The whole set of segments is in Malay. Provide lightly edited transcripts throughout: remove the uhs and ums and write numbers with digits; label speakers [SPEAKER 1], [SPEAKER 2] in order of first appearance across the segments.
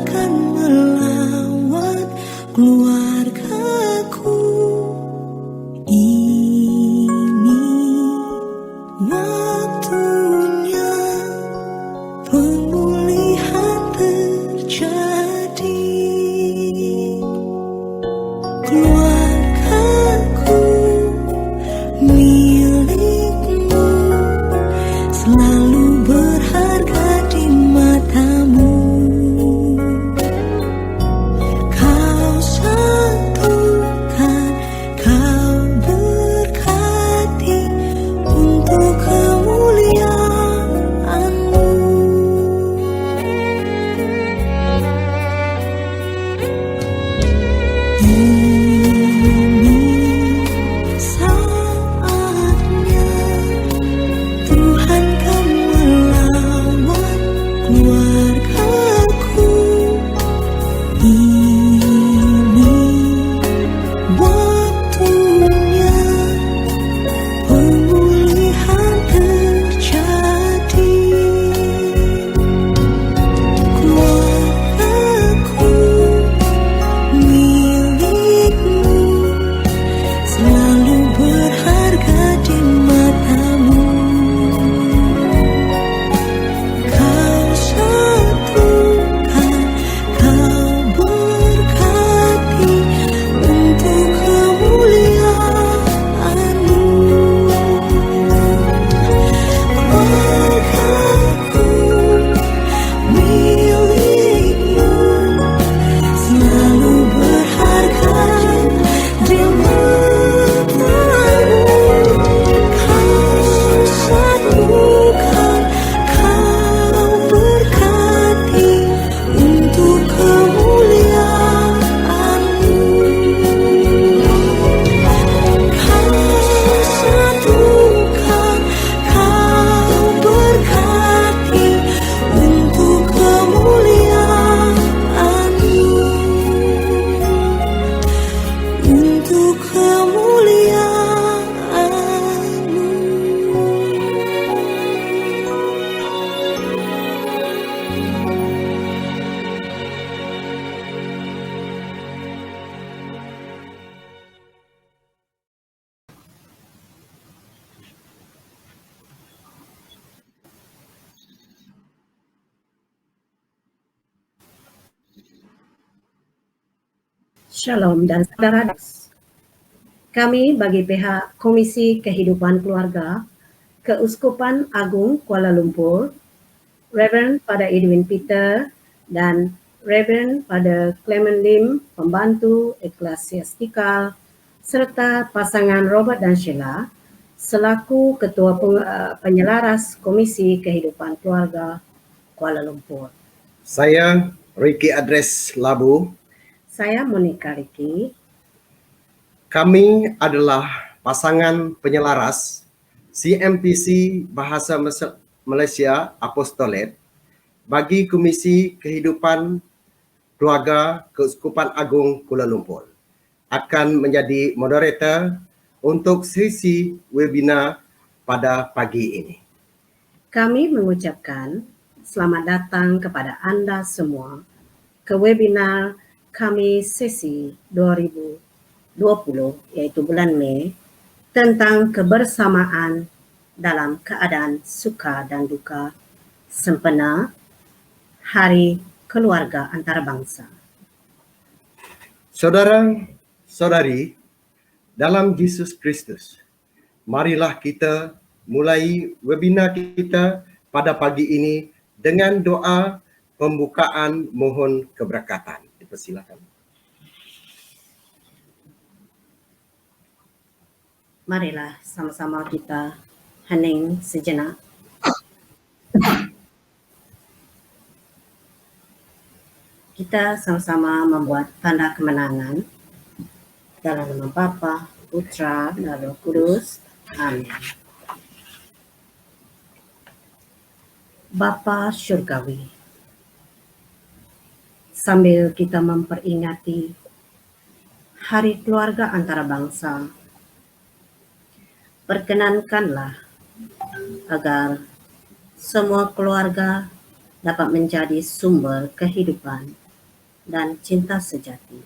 [SPEAKER 1] kan melawat keluargaku. Ini waktunya pemulihan terjadi. Keluargaku milikmu, selalu berharga di matamu. Kau satukan, kau berkati untuk kemuliaan-Mu. Ini saatnya Tuhan Kau melawat keluargaku. Ini waktunya pemulihan terjadi. Keluargaku milikmu, selalu berharga di matamu. Kau satukan, kau berkati untuk kemuliaan-Mu. Keluargaku milikmu, selalu berharga di matamu. Kau satukan, kau berkati untuk kemuliaan-Mu. Kau satukan, kau berkati untuk kemuliaan-Mu. Untuk kemuliaan-Mu.
[SPEAKER 2] Shalom dan saudara. Kami bagi pihak Komisi Kehidupan Keluarga Keuskupan Agung Kuala Lumpur, Reverend Pada Edwin Peter dan Reverend Pada Clement Lim, pembantu eklesiastikal, serta pasangan Robert dan Sheila selaku Ketua Penyelaras Komisi Kehidupan Keluarga Kuala Lumpur.
[SPEAKER 3] Saya Ricky Adres Labu.
[SPEAKER 2] Saya Monica Ricky.
[SPEAKER 3] Kami adalah pasangan penyelaras CMPC Bahasa Malaysia Apostolet bagi Komisi Kehidupan Keluarga Keuskupan Agung Kuala Lumpur. Akan menjadi moderator untuk sesi webinar pada pagi ini.
[SPEAKER 2] Kami mengucapkan selamat datang kepada Anda semua ke webinar kami sesi 2020, yaitu bulan Mei, tentang kebersamaan dalam keadaan suka dan duka sempena Hari Keluarga Antarabangsa.
[SPEAKER 3] Saudara-saudari dalam Yesus Kristus, marilah kita mulai webinar kita pada pagi ini dengan doa pembukaan mohon keberkatan. Dipersilakan.
[SPEAKER 2] Marilah sama-sama kita hening sejenak. Kita sama-sama membuat tanda kemenangan dalam nama Bapa, Putra, dan Roh Kudus. Amin. Bapa Syurgawi, sambil kita memperingati Hari Keluarga Antarabangsa, perkenankanlah agar semua keluarga dapat menjadi sumber kehidupan dan cinta sejati.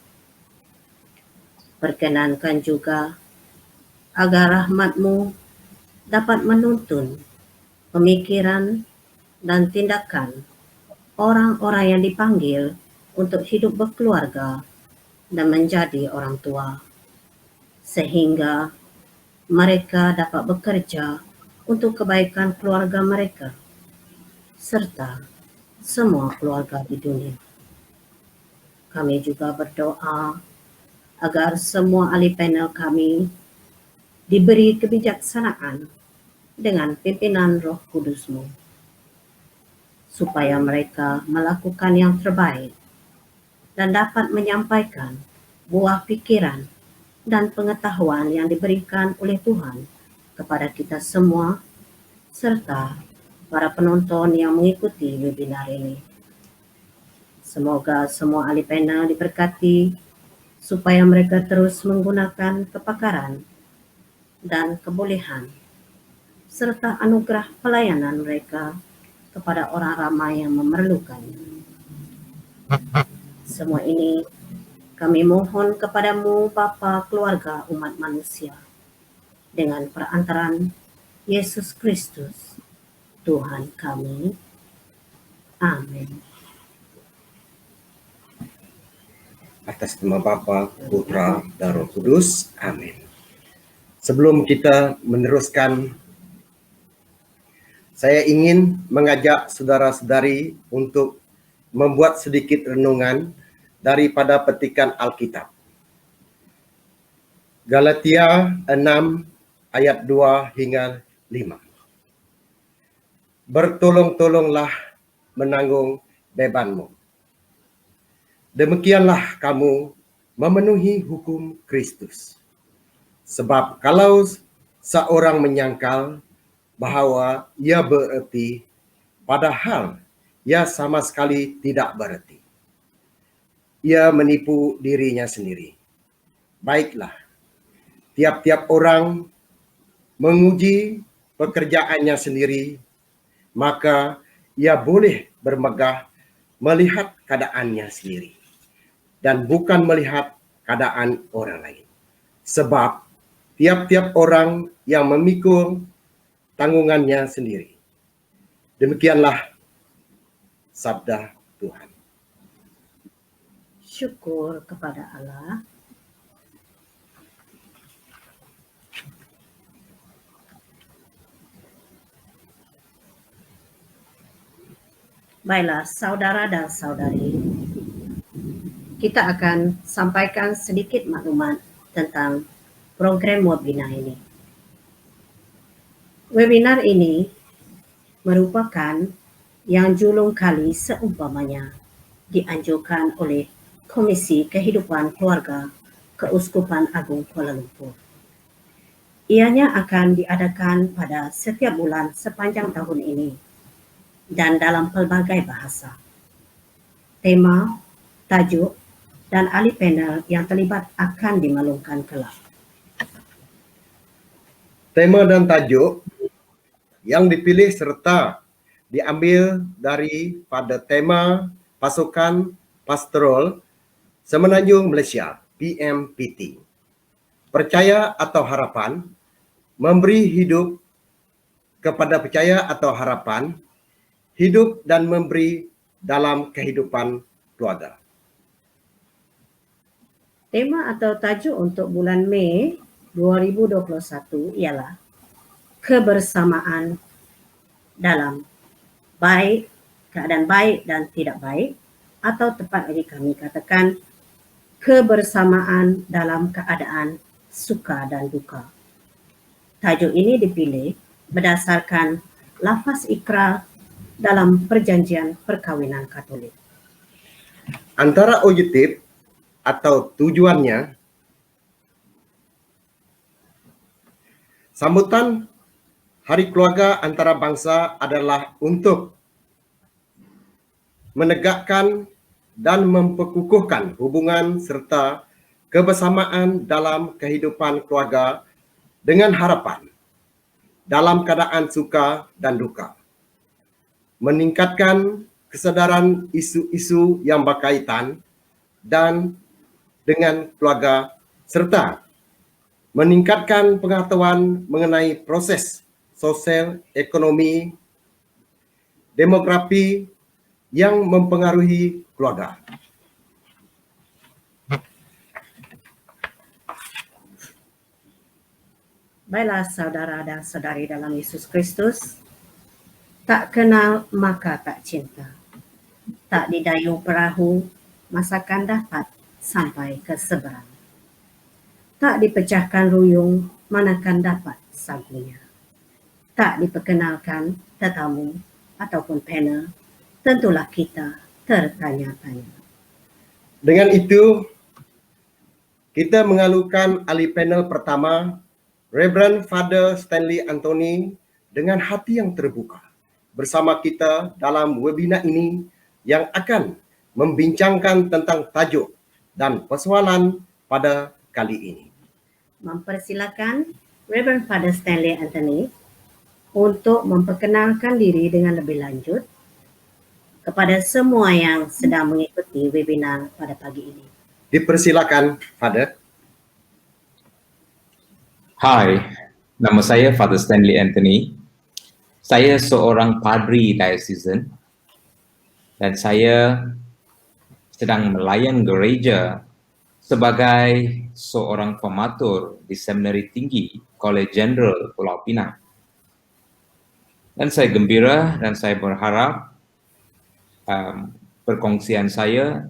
[SPEAKER 2] Perkenankan juga agar rahmat-Mu dapat menuntun pemikiran dan tindakan orang-orang yang dipanggil untuk hidup berkeluarga dan menjadi orang tua, sehingga mereka dapat bekerja untuk kebaikan keluarga mereka, serta semua keluarga di dunia. Kami juga berdoa agar semua ahli panel kami diberi kebijaksanaan dengan pimpinan Roh Kudus-Mu, supaya mereka melakukan yang terbaik dan dapat menyampaikan buah pikiran dan pengetahuan yang diberikan oleh Tuhan kepada kita semua, serta para penonton yang mengikuti webinar ini. Semoga semua ahli panel diberkati supaya mereka terus menggunakan kepakaran dan kebolehan serta anugerah pelayanan mereka kepada orang ramai yang memerlukan. Semua ini kami mohon kepadamu Bapa keluarga umat manusia, dengan perantaraan Yesus Kristus, Tuhan kami. Amin.
[SPEAKER 3] Atas nama Bapa, Putra, dan Roh Kudus. Amin. Sebelum kita meneruskan, saya ingin mengajak saudara-saudari untuk membuat sedikit renungan daripada petikan Alkitab. Galatia 6 ayat 2 hingga 5. Bertolong-tolonglah menanggung bebanmu. Demikianlah kamu memenuhi hukum Kristus. Sebab kalau seorang menyangkal bahwa ia bererti, padahal ia sama sekali tidak bererti, ia menipu dirinya sendiri. Baiklah, tiap-tiap orang menguji pekerjaannya sendiri, maka ia boleh bermegah melihat keadaannya sendiri dan bukan melihat keadaan orang lain. Sebab tiap-tiap orang yang memikul tanggungannya sendiri. Demikianlah sabda Tuhan.
[SPEAKER 2] Syukur kepada Allah. Baiklah, saudara dan saudari, kita akan sampaikan sedikit maklumat tentang program webinar ini. Webinar ini merupakan yang julung kali seumpamanya dianjurkan oleh Komisi Kehidupan Keluarga Keuskupan Agung Kuala Lumpur. Ianya akan diadakan pada setiap bulan sepanjang tahun ini dan dalam pelbagai bahasa. Tema, tajuk, dan ahli panel yang terlibat akan dimaklumkan kelak.
[SPEAKER 3] Tema dan tajuk yang dipilih serta diambil daripada tema Pasukan Pastoral Semenanjung Malaysia, PMPT. Percaya atau harapan, memberi hidup kepada percaya atau harapan, hidup dan memberi dalam kehidupan keluarga.
[SPEAKER 2] Tema atau tajuk untuk bulan Mei 2021 ialah kebersamaan dalam keadaan baik dan tidak baik, atau tepat lagi kami katakan kebersamaan dalam keadaan suka dan duka. Tajuk ini dipilih berdasarkan lafaz ikrar dalam perjanjian perkawinan Katolik.
[SPEAKER 3] Antara objektif atau tujuannya, sambutan Hari Keluarga Antarabangsa adalah untuk menegakkan dan memperkukuhkan hubungan serta kebersamaan dalam kehidupan keluarga dengan harapan dalam keadaan suka dan duka, meningkatkan kesedaran isu-isu yang berkaitan dan dengan keluarga serta meningkatkan pengetahuan mengenai proses sosial, ekonomi, demografi yang mempengaruhi keluarga.
[SPEAKER 2] Baiklah saudara dan saudari dalam Yesus Kristus, tak kenal maka tak cinta. Tak didayung perahu, masakan dapat sampai ke seberang. Tak dipecahkan ruyung, manakan dapat sagunya. Tak diperkenalkan tetamu ataupun pena, tentulah kita tertanya-tanya.
[SPEAKER 3] Dengan itu, kita mengalukan ahli panel pertama, Reverend Father Stanley Anthony, dengan hati yang terbuka bersama kita dalam webinar ini yang akan membincangkan tentang tajuk dan persoalan pada kali ini.
[SPEAKER 2] Mempersilakan Reverend Father Stanley Anthony untuk memperkenalkan diri dengan lebih lanjut kepada semua yang sedang mengikuti webinar pada pagi ini.
[SPEAKER 3] Dipersilakan, Father.
[SPEAKER 4] Hai, nama saya Father Stanley Anthony. Saya seorang padri diocesan dan saya sedang melayan gereja sebagai seorang pematur di Seminari Tinggi College General Pulau Pinang. Dan saya gembira dan saya berharap perkongsian saya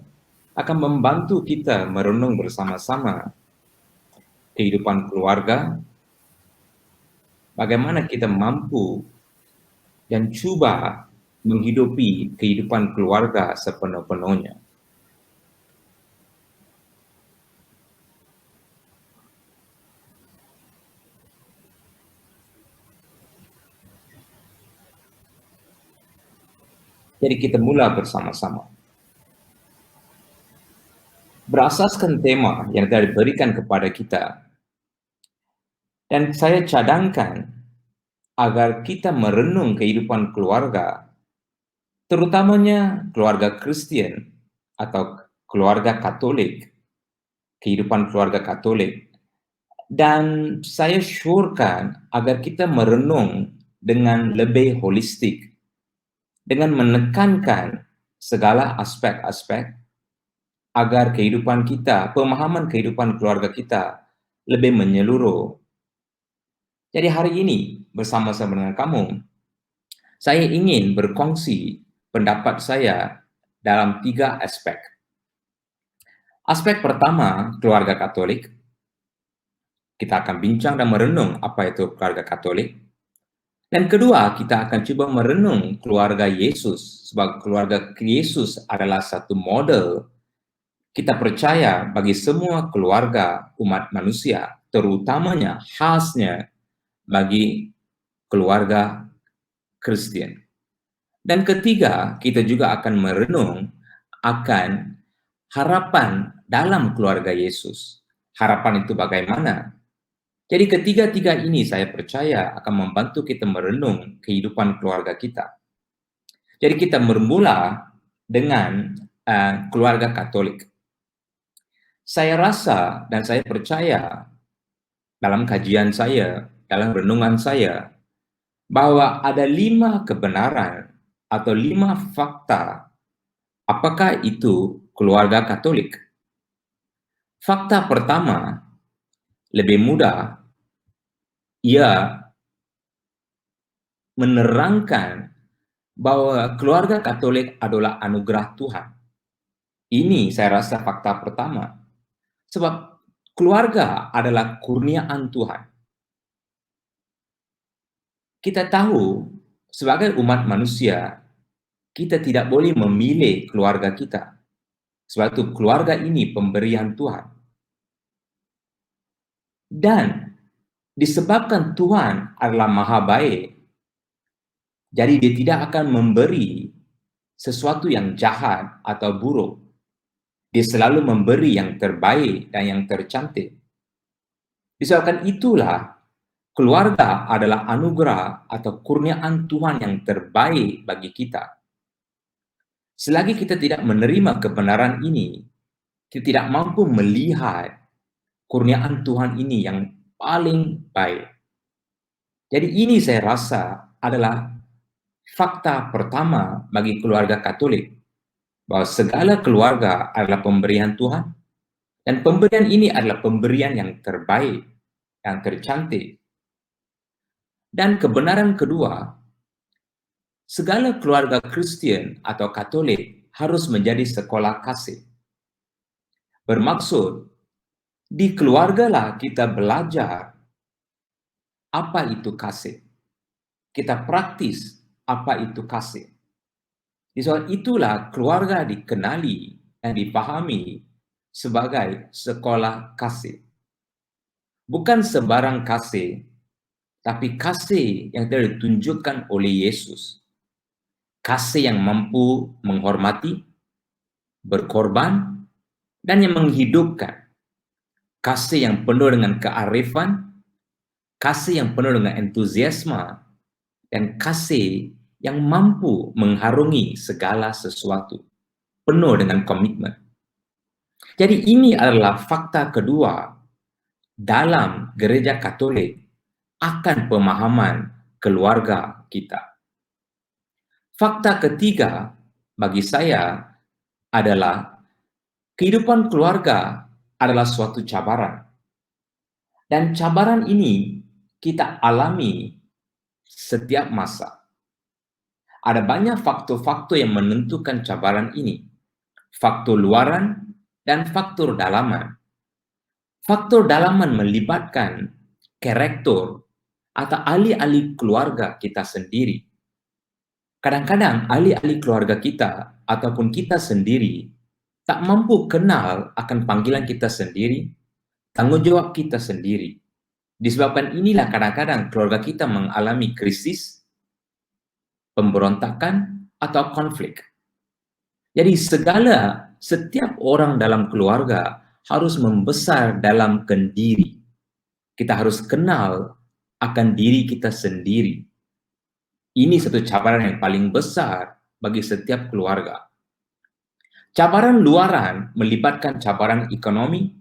[SPEAKER 4] akan membantu kita merenung bersama-sama kehidupan keluarga, bagaimana kita mampu dan cuba menghidupi kehidupan keluarga sepenuh-penuhnya. Jadi kita mula bersama-sama. Berasaskan tema yang telah diberikan kepada kita, dan saya cadangkan agar kita merenung kehidupan keluarga, terutamanya keluarga Kristen atau keluarga Katolik, kehidupan keluarga Katolik. Dan saya syurkan agar kita merenung dengan lebih holistik, dengan menekankan segala aspek-aspek agar kehidupan kita, pemahaman kehidupan keluarga kita lebih menyeluruh. Jadi hari ini bersama-sama dengan kamu, saya ingin berkongsi pendapat saya dalam 3 aspek. Aspek pertama, keluarga Katolik. Kita akan bincang dan merenung apa itu keluarga Katolik. Dan kedua, kita akan coba merenung keluarga Yesus, sebab keluarga Yesus adalah satu model kita percaya bagi semua keluarga umat manusia, terutamanya khasnya bagi keluarga Kristen. Dan ketiga, kita juga akan merenung akan harapan dalam keluarga Yesus. Harapan itu bagaimana? Jadi ketiga-tiga ini saya percaya akan membantu kita merenung kehidupan keluarga kita. Jadi kita bermula dengan keluarga Katolik. Saya rasa dan saya percaya dalam kajian saya, dalam renungan saya, bahwa ada 5 kebenaran atau 5 fakta apakah itu keluarga Katolik. Fakta pertama, lebih mudah, ia menerangkan bahwa keluarga Katolik adalah anugerah Tuhan. Ini saya rasa fakta pertama. Sebab keluarga adalah kurniaan Tuhan. Kita tahu sebagai umat manusia, kita tidak boleh memilih keluarga kita. Sebab itu keluarga ini pemberian Tuhan. Dan disebabkan Tuhan adalah maha baik, jadi dia tidak akan memberi sesuatu yang jahat atau buruk. Dia selalu memberi yang terbaik dan yang tercantik. Disebabkan itulah keluarga adalah anugerah atau kurniaan Tuhan yang terbaik bagi kita. Selagi kita tidak menerima kebenaran ini, kita tidak mampu melihat kurniaan Tuhan ini yang paling baik. Jadi ini saya rasa adalah fakta pertama bagi keluarga Katolik, bahwa segala keluarga adalah pemberian Tuhan, dan pemberian ini adalah pemberian yang terbaik, yang tercantik. Dan kebenaran kedua, segala keluarga Kristen atau Katolik harus menjadi sekolah kasih. Bermaksud, di keluargalah kita belajar apa itu kasih. Kita praktis apa itu kasih. Di soal itulah keluarga dikenali dan dipahami sebagai sekolah kasih. Bukan sembarang kasih, tapi kasih yang telah ditunjukkan oleh Yesus. Kasih yang mampu menghormati, berkorban, dan yang menghidupkan. Kasih yang penuh dengan kearifan, kasih yang penuh dengan entusiasme, dan kasih yang mampu mengharungi segala sesuatu, penuh dengan komitmen. Jadi ini adalah fakta kedua dalam gereja Katolik akan pemahaman keluarga kita. Fakta ketiga bagi saya adalah kehidupan keluarga adalah suatu cabaran. Dan cabaran ini kita alami setiap masa. Ada banyak faktor-faktor yang menentukan cabaran ini. Faktor luaran dan faktor dalaman. Faktor dalaman melibatkan karakter atau ahli-ahli keluarga kita sendiri. Kadang-kadang ahli-ahli keluarga kita ataupun kita sendiri tak mampu kenal akan panggilan kita sendiri, tanggung jawab kita sendiri. Disebabkan inilah kadang-kadang keluarga kita mengalami krisis, pemberontakan, atau konflik. Jadi setiap orang dalam keluarga harus membesar dalam kendiri. Kita harus kenal akan diri kita sendiri. Ini satu cabaran yang paling besar bagi setiap keluarga. Cabaran luaran melibatkan cabaran ekonomi,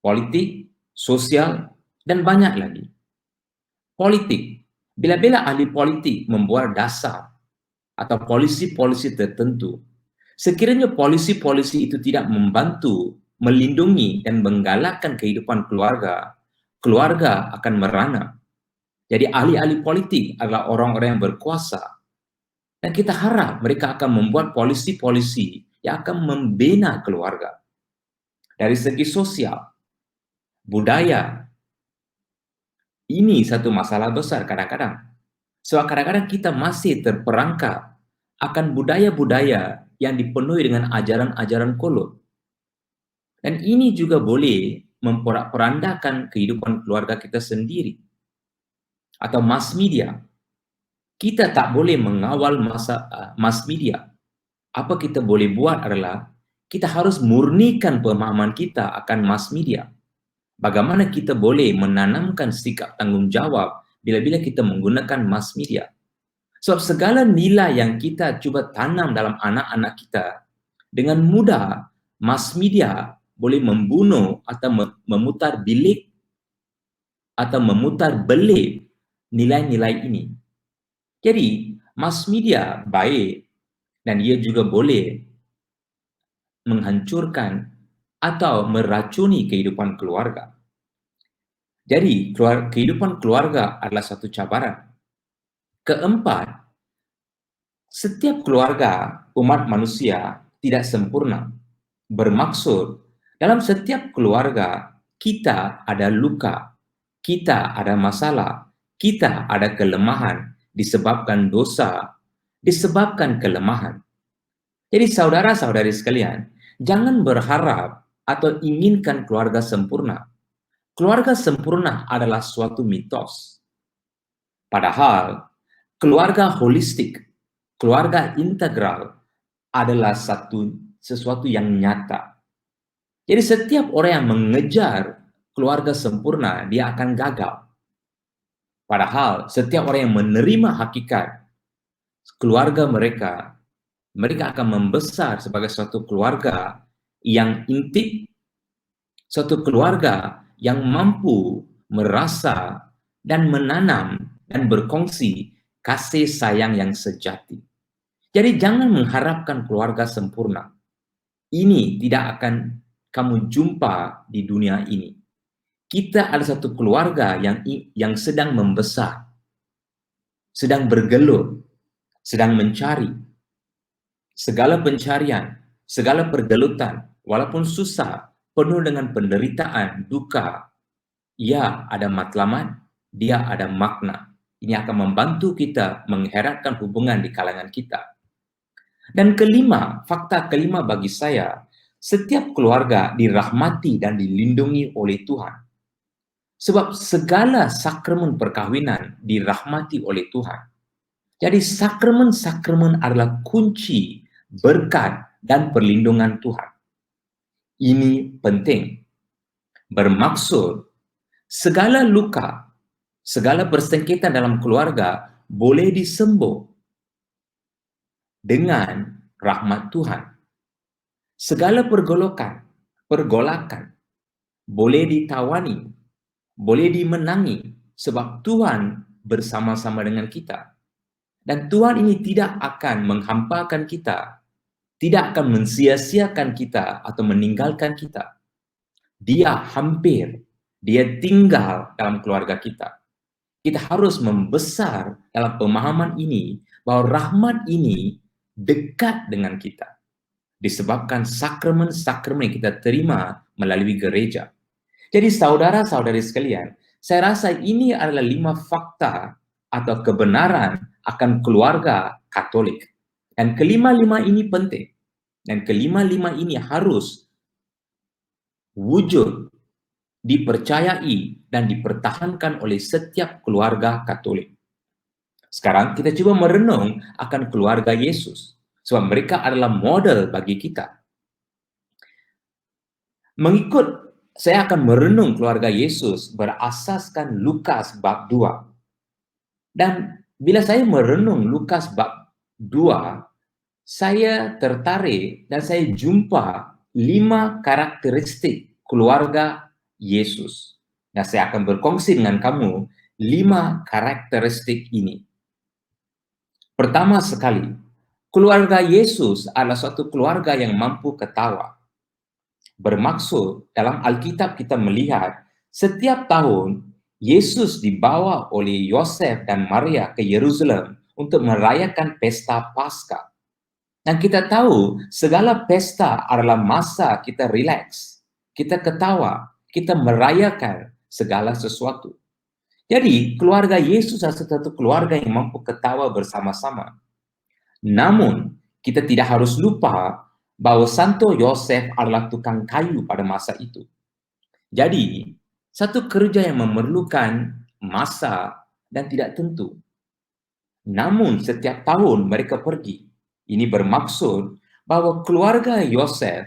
[SPEAKER 4] politik, sosial, dan banyak lagi. Politik, bila-bila ahli politik membuat dasar atau polisi-polisi tertentu, sekiranya polisi-polisi itu tidak membantu, melindungi, dan menggalakkan kehidupan keluarga, keluarga akan merana. Jadi ahli-ahli politik adalah orang-orang yang berkuasa. Dan kita harap mereka akan membuat polisi-polisi yang akan membina keluarga. Dari segi sosial, budaya, ini satu masalah besar kadang-kadang. Sebab kadang-kadang kita masih terperangkap akan budaya-budaya yang dipenuhi dengan ajaran-ajaran kolot. Dan ini juga boleh memporak-porandakan kehidupan keluarga kita sendiri. Atau mass media. Kita tak boleh mengawal mass media. Apa kita boleh buat adalah kita harus murnikan pemahaman kita akan mass media. Bagaimana kita boleh menanamkan sikap tanggung jawab bila-bila kita menggunakan mass media. Sebab segala nilai yang kita cuba tanam dalam anak-anak kita, dengan mudah mass media boleh membunuh atau memutar bilik atau memutar belit nilai-nilai ini. Jadi, mass media baik dan ia juga boleh menghancurkan atau meracuni kehidupan keluarga. Jadi, kehidupan keluarga adalah satu cabaran. Keempat, setiap keluarga umat manusia tidak sempurna. Bermaksud, dalam setiap keluarga kita ada luka, kita ada masalah, kita ada kelemahan disebabkan dosa, disebabkan kelemahan. Jadi saudara-saudari sekalian, jangan berharap atau inginkan keluarga sempurna. Keluarga sempurna adalah suatu mitos. Padahal, keluarga holistik, keluarga integral adalah sesuatu yang nyata. Jadi setiap orang yang mengejar keluarga sempurna, dia akan gagal. Padahal setiap orang yang menerima hakikat keluarga mereka mereka akan membesar sebagai suatu keluarga yang intim, suatu keluarga yang mampu merasa dan menanam dan berkongsi kasih sayang yang sejati. Jadi jangan mengharapkan keluarga sempurna. Ini tidak akan kamu jumpa di dunia ini. Kita ada satu keluarga yang sedang membesar, sedang bergelut, sedang mencari. Segala pencarian, segala pergelutan, walaupun susah, penuh dengan penderitaan, duka, ya ada matlamat, dia ada makna. Ini akan membantu kita mengeratkan hubungan di kalangan kita. Dan kelima, fakta kelima bagi saya, setiap keluarga dirahmati dan dilindungi oleh Tuhan. Sebab segala sakramen perkawinan dirahmati oleh Tuhan. Jadi sakramen-sakramen adalah kunci berkat dan perlindungan Tuhan. Ini penting. Bermaksud segala luka, segala persengketaan dalam keluarga boleh disembuh dengan rahmat Tuhan. Segala pergolakan boleh ditawani, boleh dimenangi sebab Tuhan bersama-sama dengan kita. Dan Tuhan ini tidak akan menghampakan kita, tidak akan mensia-siakan kita atau meninggalkan kita. Dia hampir, dia tinggal dalam keluarga kita. Kita harus membesar dalam pemahaman ini bahwa rahmat ini dekat dengan kita. Disebabkan sakramen-sakramen yang kita terima melalui gereja. Jadi saudara-saudari sekalian, saya rasa ini adalah 5 fakta atau kebenaran akan keluarga Katolik. Dan kelima-lima ini penting. Dan kelima-lima ini harus wujud, dipercayai, dan dipertahankan oleh setiap keluarga Katolik. Sekarang kita coba merenung akan keluarga Yesus. Sebab mereka adalah model bagi kita. Saya akan merenung keluarga Yesus berasaskan Lukas bab 2. Dan bila saya merenung Lukas bab 2, saya tertarik dan saya jumpa 5 karakteristik keluarga Yesus. Nah, saya akan berkongsi dengan kamu 5 karakteristik ini. Pertama sekali, keluarga Yesus adalah suatu keluarga yang mampu ketawa. Bermaksud, dalam Alkitab kita melihat setiap tahun Yesus dibawa oleh Yosef dan Maria ke Yerusalem untuk merayakan pesta Paskah. Dan kita tahu segala pesta adalah masa kita rileks, kita ketawa, kita merayakan segala sesuatu. Jadi keluarga Yesus adalah satu keluarga yang mampu ketawa bersama-sama. Namun kita tidak harus lupa bahwa Santo Yosef adalah tukang kayu pada masa itu. Jadi satu kerja yang memerlukan masa dan tidak tentu. Namun setiap tahun mereka pergi. Ini bermaksud bahwa keluarga Yosef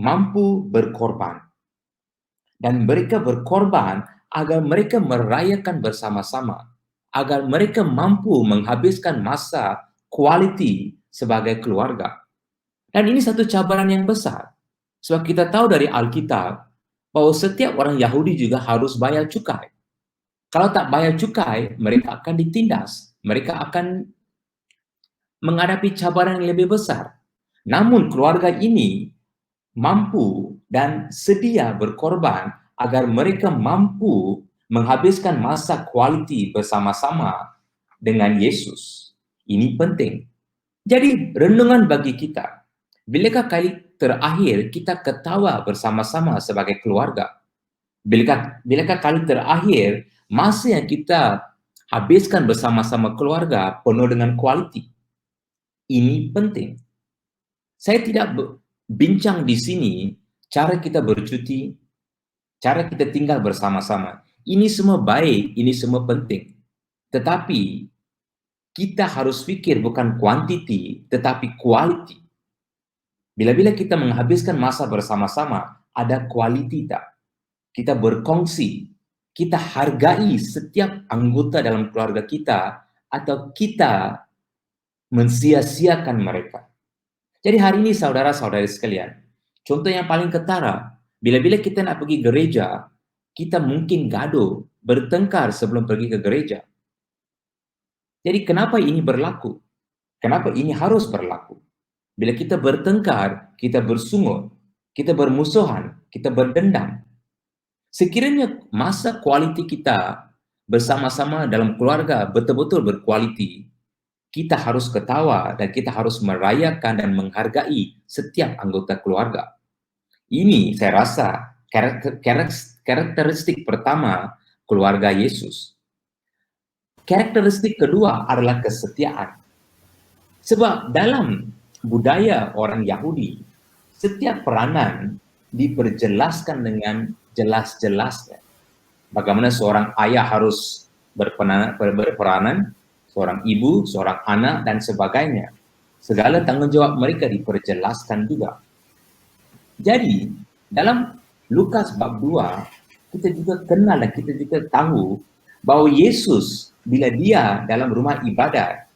[SPEAKER 4] mampu berkorban. Dan mereka berkorban agar mereka merayakan bersama-sama. Agar mereka mampu menghabiskan masa quality sebagai keluarga. Dan ini satu cabaran yang besar. Sebab kita tahu dari Alkitab bahwa setiap orang Yahudi juga harus bayar cukai. Kalau tak bayar cukai, mereka akan ditindas. Mereka akan menghadapi cabaran yang lebih besar. Namun keluarga ini mampu dan sedia berkorban agar mereka mampu menghabiskan masa quality bersama-sama dengan Yesus. Ini penting. Jadi renungan bagi kita. Bilakah kali terakhir kita ketawa bersama-sama sebagai keluarga? Bilakah kali terakhir masa yang kita habiskan bersama-sama keluarga penuh dengan quality? Ini penting. Saya tidak bincang di sini cara kita bercuti, cara kita tinggal bersama-sama. Ini semua baik, ini semua penting. Tetapi kita harus pikir bukan quantity, tetapi quality. Bila-bila kita menghabiskan masa bersama-sama, ada quality tak? Kita berkongsi, kita hargai setiap anggota dalam keluarga kita, atau kita mensia-siakan mereka. Jadi hari ini saudara-saudari sekalian, contoh yang paling ketara, bila-bila kita nak pergi gereja, kita mungkin gaduh, bertengkar sebelum pergi ke gereja. Jadi kenapa ini berlaku? Kenapa ini harus berlaku? Bila kita bertengkar, kita bersungut, kita bermusuhan, kita berdendam. Sekiranya masa kualiti kita bersama-sama dalam keluarga betul-betul berkualiti, kita harus ketawa dan kita harus merayakan dan menghargai setiap anggota keluarga. Ini saya rasa karakteristik pertama keluarga Yesus. Karakteristik kedua adalah kesetiaan. Sebab dalam budaya orang Yahudi, setiap peranan diperjelaskan dengan jelas-jelasnya. Bagaimana seorang ayah harus berperanan, seorang ibu, seorang anak, dan sebagainya. Segala tanggung jawab mereka diperjelaskan juga. Jadi, dalam Lukas bab 2, kita juga kenal dan kita juga tahu bahwa Yesus, bila dia dalam rumah ibadat,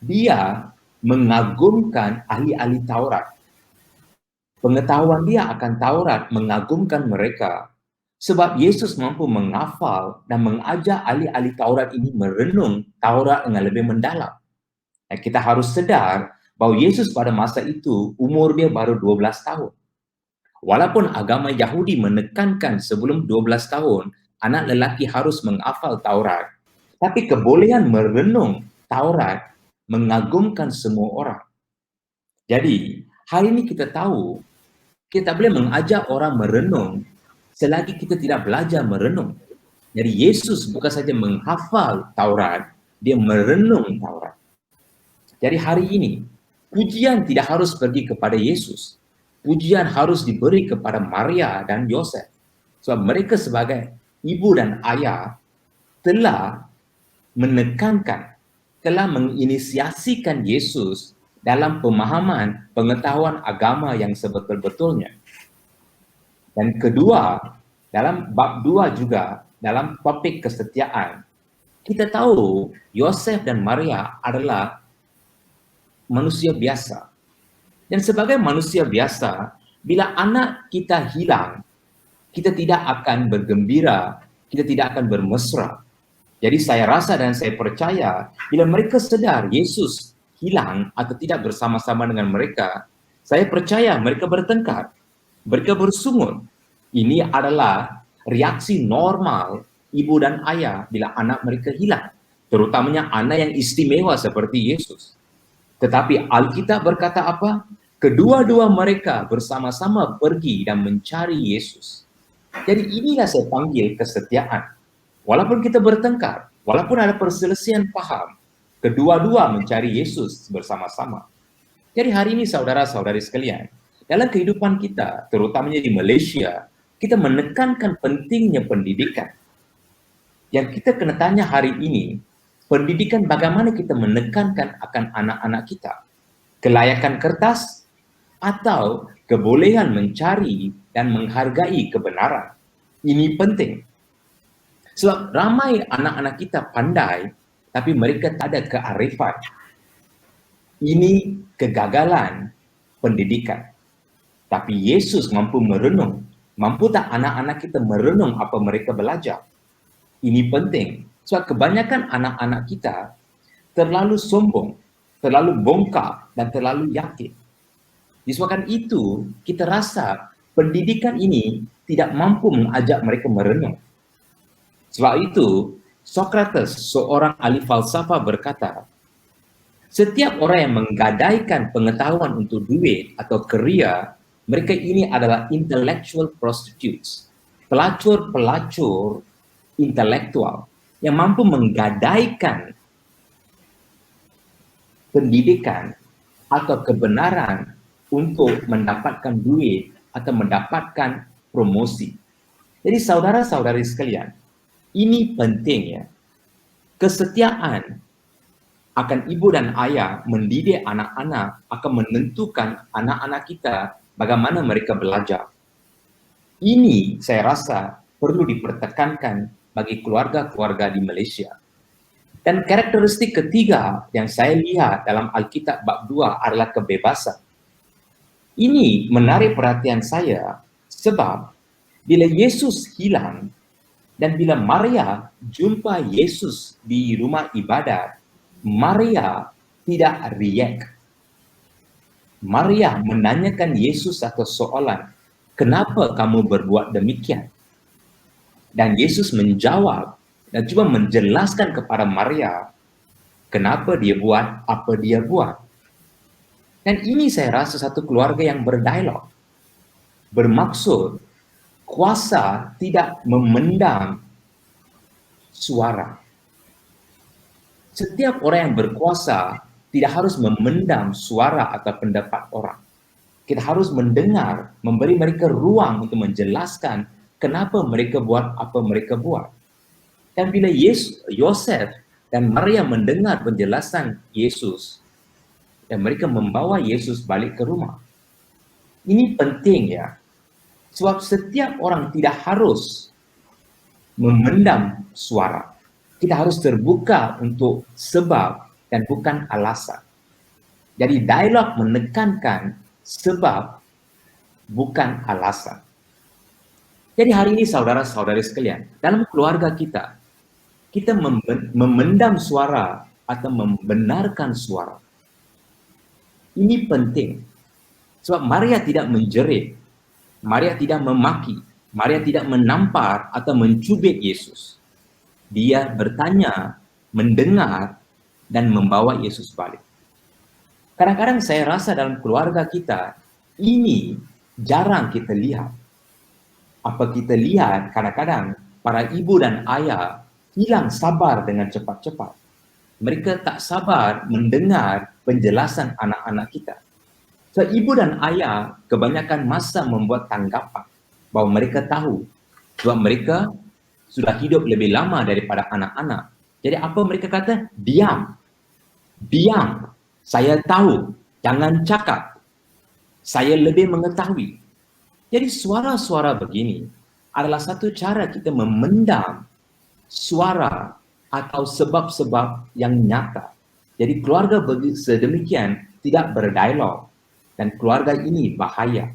[SPEAKER 4] dia mengagumkan ahli-ahli Taurat. Pengetahuan dia akan Taurat mengagumkan mereka, sebab Yesus mampu menghafal dan mengajar ahli-ahli Taurat ini merenung Taurat dengan lebih mendalam. Dan kita harus sedar bahwa Yesus pada masa itu umur dia baru 12 tahun. Walaupun agama Yahudi menekankan sebelum 12 tahun anak lelaki harus menghafal Taurat, tapi kebolehan merenung Taurat mengagumkan semua orang. Jadi hari ini kita tahu kita boleh mengajar orang merenung selagi kita tidak belajar merenung. Jadi Yesus bukan saja menghafal Taurat, dia merenung Taurat. Jadi hari ini, pujian tidak harus pergi kepada Yesus. Pujian harus diberi kepada Maria dan Yosef. Sebab mereka sebagai ibu dan ayah telah menekankan, telah menginisiasikan Yesus dalam pemahaman pengetahuan agama yang sebetul-betulnya. Dan kedua, dalam bab 2 juga, dalam topik kesetiaan, kita tahu Yosef dan Maria adalah manusia biasa. Dan sebagai manusia biasa, bila anak kita hilang, kita tidak akan bergembira, kita tidak akan bermesra. Jadi saya rasa dan saya percaya, bila mereka sedar Yesus hilang atau tidak bersama-sama dengan mereka, saya percaya mereka bertengkar, mereka bersungut. Ini adalah reaksi normal ibu dan ayah bila anak mereka hilang, terutamanya anak yang istimewa seperti Yesus. Tetapi Alkitab berkata apa? Kedua-dua mereka bersama-sama pergi dan mencari Yesus. Jadi inilah saya panggil kesetiaan. Walaupun kita bertengkar, walaupun ada perselisihan paham, kedua-dua mencari Yesus bersama-sama. Jadi hari ini saudara-saudari sekalian, dalam kehidupan kita, terutamanya di Malaysia, kita menekankan pentingnya pendidikan. Yang kita kena tanya hari ini, pendidikan bagaimana kita menekankan akan anak-anak kita? Kelayakan kertas atau kebolehan mencari dan menghargai kebenaran? Ini penting. Sebab ramai anak-anak kita pandai, tapi mereka tak ada kearifan. Ini kegagalan pendidikan. Tapi Yesus mampu merenung. Mampu tak anak-anak kita merenung apa mereka belajar? Ini penting. Sebab kebanyakan anak-anak kita terlalu sombong, terlalu bongkar, dan terlalu yakin. Disebabkan itu, kita rasa pendidikan ini tidak mampu mengajak mereka merenung. Sebab itu, Sokrates, seorang ahli falsafah berkata, setiap orang yang menggadaikan pengetahuan untuk duit atau kerja, mereka ini adalah intellectual prostitutes, pelacur-pelacur intelektual yang mampu menggadaikan pendidikan atau kebenaran untuk mendapatkan duit atau mendapatkan promosi. Jadi saudara-saudari sekalian, ini pentingnya. Kesetiaan akan ibu dan ayah mendidik anak-anak akan menentukan anak-anak kita bagaimana mereka belajar. Ini saya rasa perlu dipertekankan bagi keluarga-keluarga di Malaysia. Dan karakteristik ketiga yang saya lihat dalam Alkitab bab 2 adalah kebebasan. Ini menarik perhatian saya sebab bila Yesus hilang dan bila Maria jumpa Yesus di rumah ibadat, Maria tidak react. Maria menanyakan Yesus satu soalan, kenapa kamu berbuat demikian? Dan Yesus menjawab dan cuba menjelaskan kepada Maria kenapa dia buat apa dia buat. Dan ini saya rasa satu keluarga yang berdialog. Bermaksud kuasa tidak memendam suara. Setiap orang yang berkuasa tidak harus memendam suara atau pendapat orang. Kita harus mendengar, memberi mereka ruang untuk menjelaskan kenapa mereka buat apa mereka buat. Dan bila Yosef dan Maria mendengar penjelasan Yesus, dan mereka membawa Yesus balik ke rumah. Ini penting ya, sebab setiap orang tidak harus memendam suara. Kita harus terbuka untuk sebab dan bukan alasan. Jadi dialog menekankan sebab bukan alasan. Jadi hari ini saudara-saudari sekalian, dalam keluarga kita memendam suara atau membenarkan suara. Ini penting. Sebab Maria tidak menjerit, Maria tidak memaki, Maria tidak menampar atau mencubit Yesus. Dia bertanya, mendengar, dan membawa Yesus balik. Kadang-kadang saya rasa dalam keluarga kita, ini jarang kita lihat. Apa kita lihat kadang-kadang para ibu dan ayah hilang sabar dengan cepat-cepat. Mereka tak sabar mendengar penjelasan anak-anak kita. So, ibu dan ayah kebanyakan masa membuat tanggapan bahawa mereka tahu sebab mereka sudah hidup lebih lama daripada anak-anak. Jadi apa mereka kata? Diam. Diam. Saya tahu. Jangan cakap. Saya lebih mengetahui. Jadi suara-suara begini adalah satu cara kita memendam suara atau sebab-sebab yang nyata. Jadi keluarga sedemikian tidak berdialog dan keluarga ini bahaya.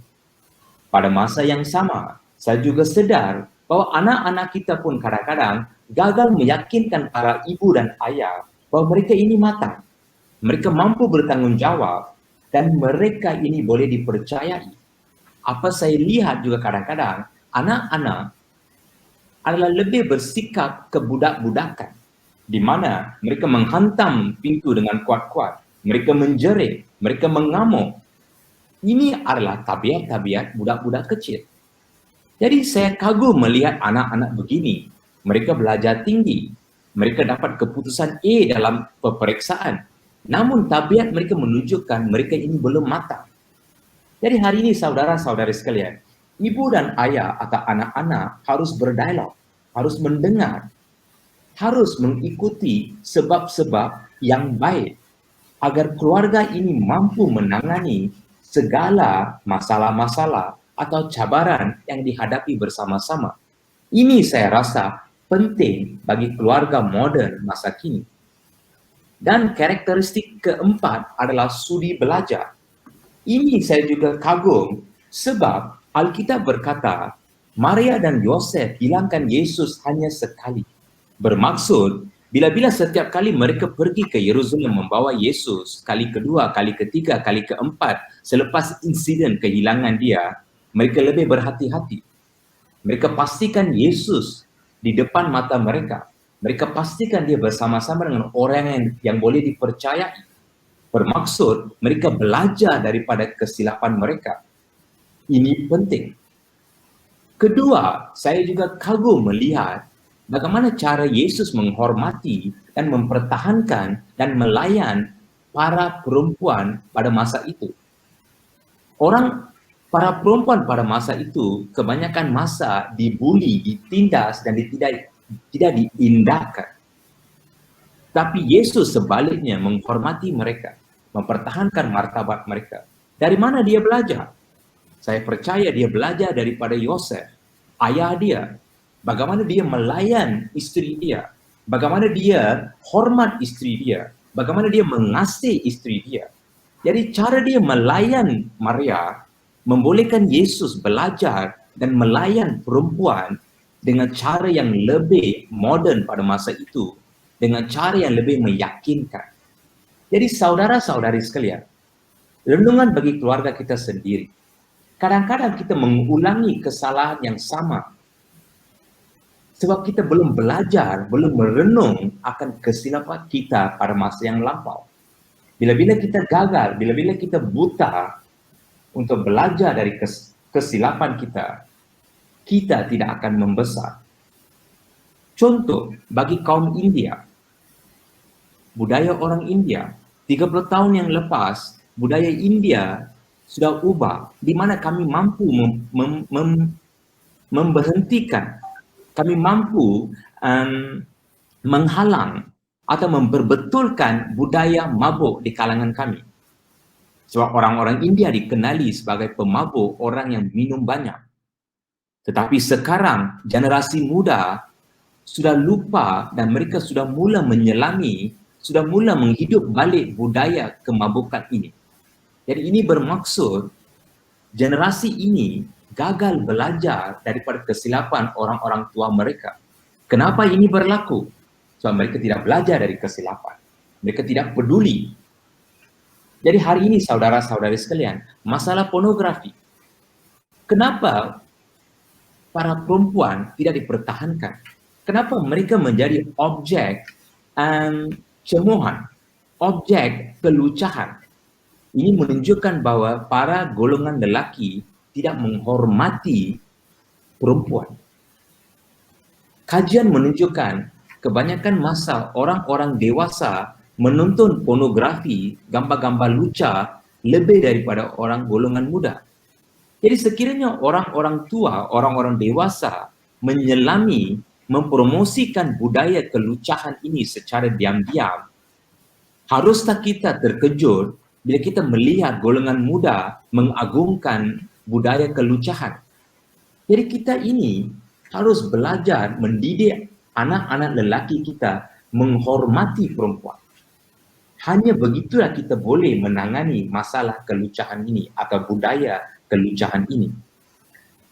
[SPEAKER 4] Pada masa yang sama, saya juga sedar bahwa anak-anak kita pun kadang-kadang gagal meyakinkan para ibu dan ayah bahwa mereka ini matang. Mereka mampu bertanggung jawab dan mereka ini boleh dipercayai. Apa saya lihat juga kadang-kadang anak-anak adalah lebih bersikap kebudak-budakan, di mana mereka menghantam pintu dengan kuat-kuat, mereka menjerit, mereka mengamuk. Ini adalah tabiat-tabiat budak-budak kecil. Jadi saya kagum melihat anak-anak begini. Mereka belajar tinggi, mereka dapat keputusan A dalam peperiksaan. Namun tabiat mereka menunjukkan mereka ini belum matang. Jadi hari ini saudara-saudari sekalian, ibu dan ayah atau anak-anak harus berdialog, harus mendengar, harus mengikuti sebab-sebab yang baik agar keluarga ini mampu menangani segala masalah-masalah atau cabaran yang dihadapi bersama-sama. Ini saya rasa penting bagi keluarga modern masa kini. Dan karakteristik keempat adalah sudi belajar. Ini saya juga kagum sebab Alkitab berkata, Maria dan Yosef hilangkan Yesus hanya sekali. Bermaksud, bila-bila setiap kali mereka pergi ke Yerusalem membawa Yesus, kali kedua, kali ketiga, kali keempat, selepas insiden kehilangan dia, mereka lebih berhati-hati. Mereka pastikan Yesus di depan mata mereka. Mereka pastikan dia bersama-sama dengan orang yang boleh dipercayai. Bermaksud, mereka belajar daripada kesilapan mereka. Ini penting. Kedua, saya juga kagum melihat bagaimana cara Yesus menghormati dan mempertahankan dan melayan para perempuan pada masa itu. Para perempuan pada masa itu kebanyakan masa dibuli, ditindas dan tidak diindahkan. Tapi Yesus sebaliknya menghormati mereka, mempertahankan martabat mereka. Dari mana dia belajar? Saya percaya dia belajar daripada Yosef, ayah dia. Bagaimana dia melayan istri dia, bagaimana dia hormat istri dia, bagaimana dia mengasihi istri dia. Jadi cara dia melayan Maria membolehkan Yesus belajar dan melayan perempuan dengan cara yang lebih moden pada masa itu, dengan cara yang lebih meyakinkan. Jadi saudara-saudari sekalian, renungan bagi keluarga kita sendiri. Kadang-kadang kita mengulangi kesalahan yang sama sebab kita belum belajar, belum merenung akan kesilapan kita pada masa yang lampau. Bila-bila kita gagal, bila-bila kita buta untuk belajar dari kesilapan kita, kita tidak akan membesar. Contoh, bagi kaum India, budaya orang India, 30 tahun yang lepas, budaya India sudah ubah, di mana kami mampu memberhentikan, kami mampu menghalang atau memperbetulkan budaya mabuk di kalangan kami. Sebab orang-orang India dikenali sebagai pemabuk, orang yang minum banyak. Tetapi sekarang generasi muda sudah lupa dan mereka sudah mula menyelami, sudah mula menghidup balik budaya kemabukan ini. Jadi ini bermaksud generasi ini gagal belajar daripada kesilapan orang-orang tua mereka. Kenapa ini berlaku? Sebab mereka tidak belajar dari kesilapan. Mereka tidak peduli. Jadi hari ini saudara-saudari sekalian, masalah pornografi. Kenapa para perempuan tidak dipertahankan? Kenapa mereka menjadi objek cemohan, objek kelucahan? Ini menunjukkan bahwa para golongan lelaki tidak menghormati perempuan. Kajian menunjukkan kebanyakan masa orang-orang dewasa menonton pornografi, gambar-gambar luca lebih daripada orang golongan muda. Jadi sekiranya orang-orang tua, orang-orang dewasa menyelami, mempromosikan budaya kelucahan ini secara diam-diam, haruslah kita terkejut bila kita melihat golongan muda mengagungkan budaya kelucahan. Jadi kita ini harus belajar mendidik anak-anak lelaki kita menghormati perempuan. Hanya begitulah kita boleh menangani masalah kelucahan ini atau budaya kelucahan ini.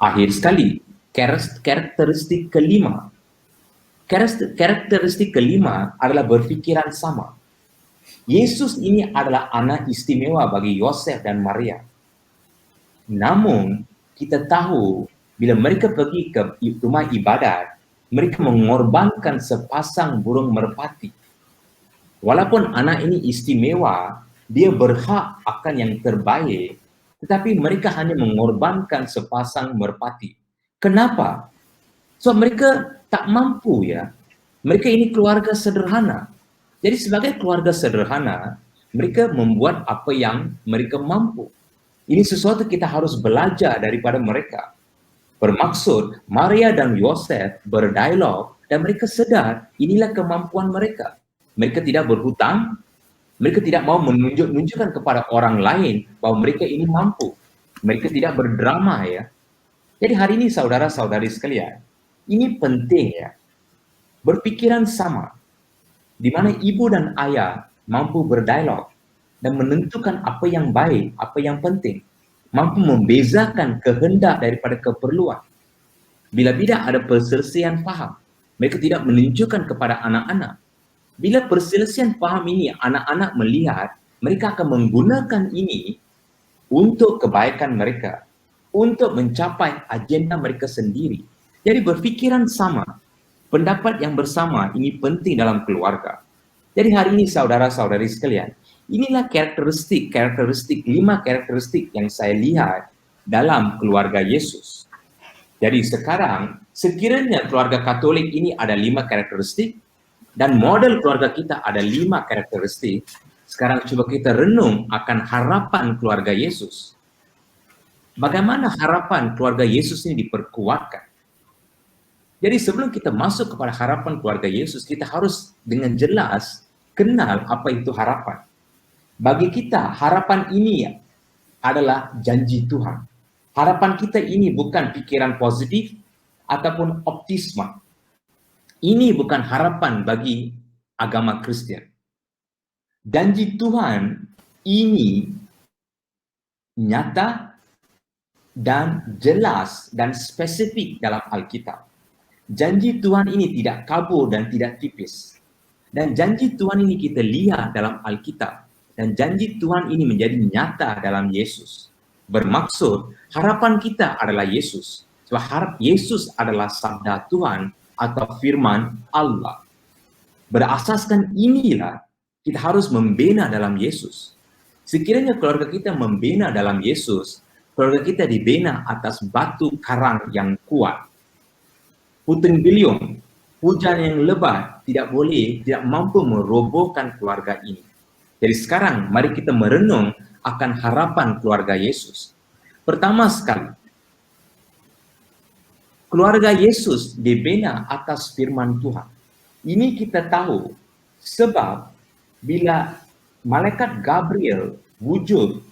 [SPEAKER 4] Akhir sekali, karakteristik kelima. Karakteristik kelima adalah berfikiran sama. Yesus ini adalah anak istimewa bagi Yosef dan Maria. Namun, kita tahu bila mereka pergi ke rumah ibadat, mereka mengorbankan sepasang burung merpati. Walaupun anak ini istimewa, dia berhak akan yang terbaik, tetapi mereka hanya mengorbankan sepasang merpati. Kenapa? So mereka tak mampu ya. Mereka ini keluarga sederhana. Jadi sebagai keluarga sederhana, mereka membuat apa yang mereka mampu. Ini sesuatu kita harus belajar daripada mereka. Bermaksud Maria dan Yosef berdialog dan mereka sedar inilah kemampuan mereka. Mereka tidak berhutang, mereka tidak mau menunjukkan kepada orang lain bahwa mereka ini mampu. Mereka tidak berdrama ya. Jadi hari ini saudara-saudari sekalian, ini penting ya. Berpikiran sama, di mana ibu dan ayah mampu berdialog dan menentukan apa yang baik, apa yang penting. Mampu membezakan kehendak daripada keperluan. Bila-bila ada perselisihan faham, mereka tidak menunjukkan kepada anak-anak. Bila perselisihan faham ini anak-anak melihat, mereka akan menggunakan ini untuk kebaikan mereka, untuk mencapai agenda mereka sendiri. Jadi berfikiran sama, pendapat yang bersama ini penting dalam keluarga. Jadi hari ini saudara-saudari sekalian, inilah karakteristik 5 karakteristik yang saya lihat dalam keluarga Yesus. Jadi sekarang, sekiranya keluarga Katolik ini ada 5 karakteristik, dan model keluarga kita ada 5 karakteristik, sekarang coba kita renung akan harapan keluarga Yesus. Bagaimana harapan keluarga Yesus ini diperkuatkan? Jadi sebelum kita masuk kepada harapan keluarga Yesus, kita harus dengan jelas kenal apa itu harapan. Bagi kita, harapan ini adalah janji Tuhan. Harapan kita ini bukan pikiran positif ataupun optimisme. Ini bukan harapan bagi agama Kristen. Janji Tuhan ini nyata dan jelas dan spesifik dalam Alkitab. Janji Tuhan ini tidak kabur dan tidak tipis. Dan janji Tuhan ini kita lihat dalam Alkitab. Dan janji Tuhan ini menjadi nyata dalam Yesus. Bermaksud, harapan kita adalah Yesus. Sebab harap Yesus adalah sabda Tuhan atau firman Allah. Berasaskan inilah kita harus membina dalam Yesus. Sekiranya keluarga kita membina dalam Yesus, keluarga kita dibina atas batu karang yang kuat. Puting beliung, hujan yang lebat tidak mampu merobohkan keluarga ini. Jadi sekarang mari kita merenung akan harapan keluarga Yesus. Pertama sekali, keluarga Yesus dibina atas firman Tuhan. Ini kita tahu sebab bila malaikat Gabriel wujud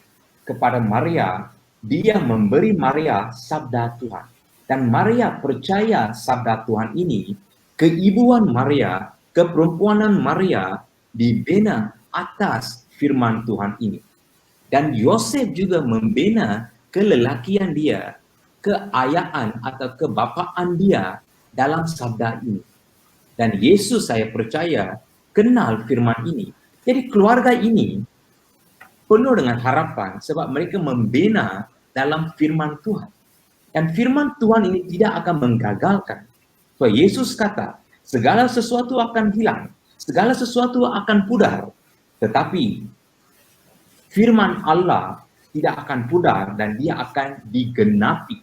[SPEAKER 4] kepada Maria, dia memberi Maria sabda Tuhan. Dan Maria percaya sabda Tuhan ini, keibuan Maria, keperempuanan Maria dibina atas firman Tuhan ini. Dan Yosef juga membina kelelakian dia, keayaan atau kebapaan dia dalam sabda ini. Dan Yesus saya percaya kenal firman ini. Jadi keluarga ini penuh dengan harapan sebab mereka membina dalam firman Tuhan. Dan firman Tuhan ini tidak akan menggagalkan. So, Yesus kata, segala sesuatu akan hilang, segala sesuatu akan pudar. Tetapi firman Allah tidak akan pudar dan dia akan digenapi.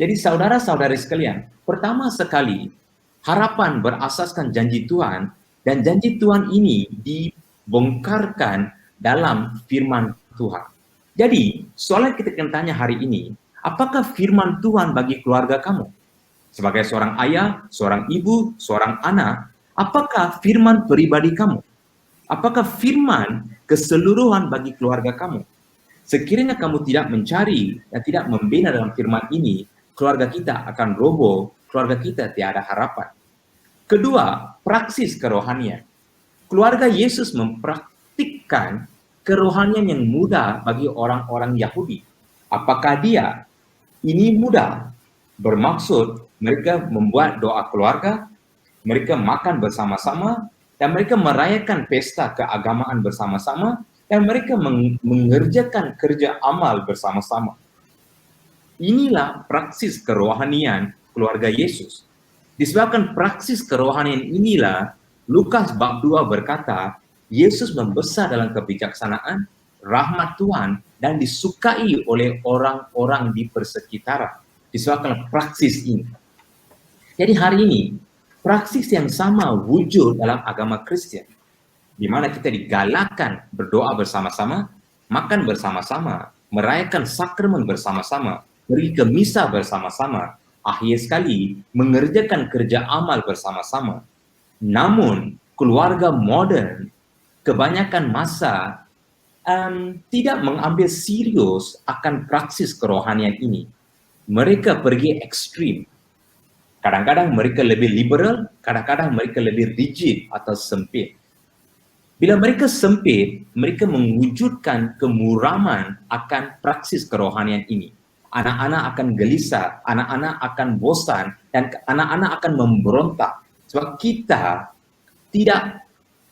[SPEAKER 4] Jadi saudara-saudari sekalian, pertama sekali harapan berasaskan janji Tuhan, dan janji Tuhan ini dibongkarkan dalam firman Tuhan. Jadi, soal yang kita akan tanya hari ini, apakah firman Tuhan bagi keluarga kamu? Sebagai seorang ayah, seorang ibu, seorang anak, apakah firman pribadi kamu? Apakah firman keseluruhan bagi keluarga kamu? Sekiranya kamu tidak mencari dan tidak membina dalam firman ini, keluarga kita akan roboh, keluarga kita tiada harapan. Kedua, praksis kerohanian. Keluarga Yesus mempraktikkan kerohanian yang mudah bagi orang-orang Yahudi. Apakah dia? Ini mudah. Bermaksud mereka membuat doa keluarga, mereka makan bersama-sama, dan mereka merayakan pesta keagamaan bersama-sama, dan mereka mengerjakan kerja amal bersama-sama. Inilah praksis kerohanian keluarga Yesus. Disebabkan praksis kerohanian inilah, Lukas bab 2 berkata, Yesus membesar dalam kebijaksanaan, rahmat Tuhan, dan disukai oleh orang-orang di persekitaran. Disebabkan praksis ini. Jadi hari ini, praksis yang sama wujud dalam agama Kristen, di mana kita digalakkan berdoa bersama-sama, makan bersama-sama, merayakan sakramen bersama-sama, pergi ke misa bersama-sama, akhir sekali mengerjakan kerja amal bersama-sama. Namun, keluarga modern kebanyakan masa tidak mengambil serius akan praksis kerohanian ini. Mereka pergi ekstrim. Kadang-kadang mereka lebih liberal, kadang-kadang mereka lebih rigid atau sempit. Bila mereka sempit, mereka mewujudkan kemuraman akan praksis kerohanian ini. Anak-anak akan gelisah, anak-anak akan bosan, dan anak-anak akan memberontak. Sebab kita tidak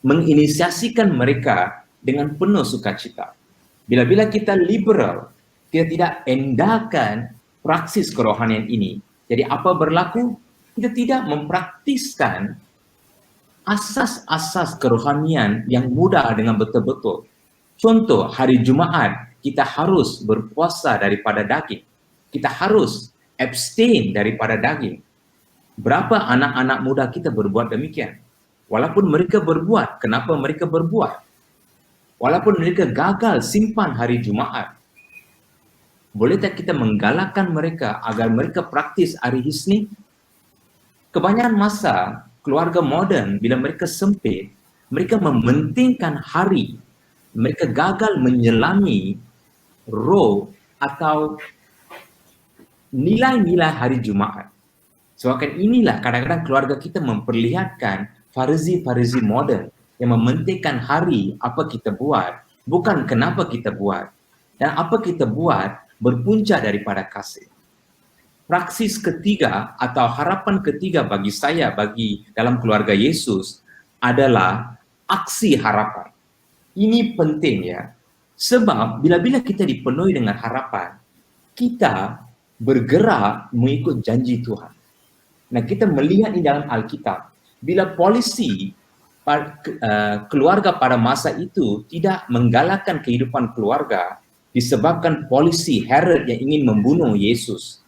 [SPEAKER 4] menginisiasikan mereka dengan penuh sukacita. Bila-bila kita liberal, kita tidak endahkan praksis kerohanian ini. Jadi apa berlaku? Kita tidak mempraktiskan asas-asas kerohanian yang mudah dengan betul-betul. Contoh, hari Jumaat kita harus berpuasa daripada daging. Kita harus abstain daripada daging. Berapa anak-anak muda kita berbuat demikian? Walaupun mereka berbuat, kenapa mereka berbuat? Walaupun mereka gagal simpan hari Jumaat, boleh tak kita menggalakkan mereka agar mereka praktis hari Isnin? Kebanyakan masa, keluarga modern, bila mereka sempit, mereka mementingkan hari. Mereka gagal menyelami roh atau nilai-nilai hari Jumaat. Sebabkan inilah kadang-kadang keluarga kita memperlihatkan farisi-farisi modern yang mementingkan hari apa kita buat, bukan kenapa kita buat. Dan apa kita buat berpunca daripada kasih. Praksis ketiga atau harapan ketiga bagi saya, bagi dalam keluarga Yesus adalah aksi harapan. Ini penting ya, sebab bila-bila kita dipenuhi dengan harapan, kita bergerak mengikut janji Tuhan. Nah, kita melihat di dalam Alkitab, bila polisi keluarga pada masa itu tidak menggalakkan kehidupan keluarga disebabkan polisi Herod yang ingin membunuh Yesus,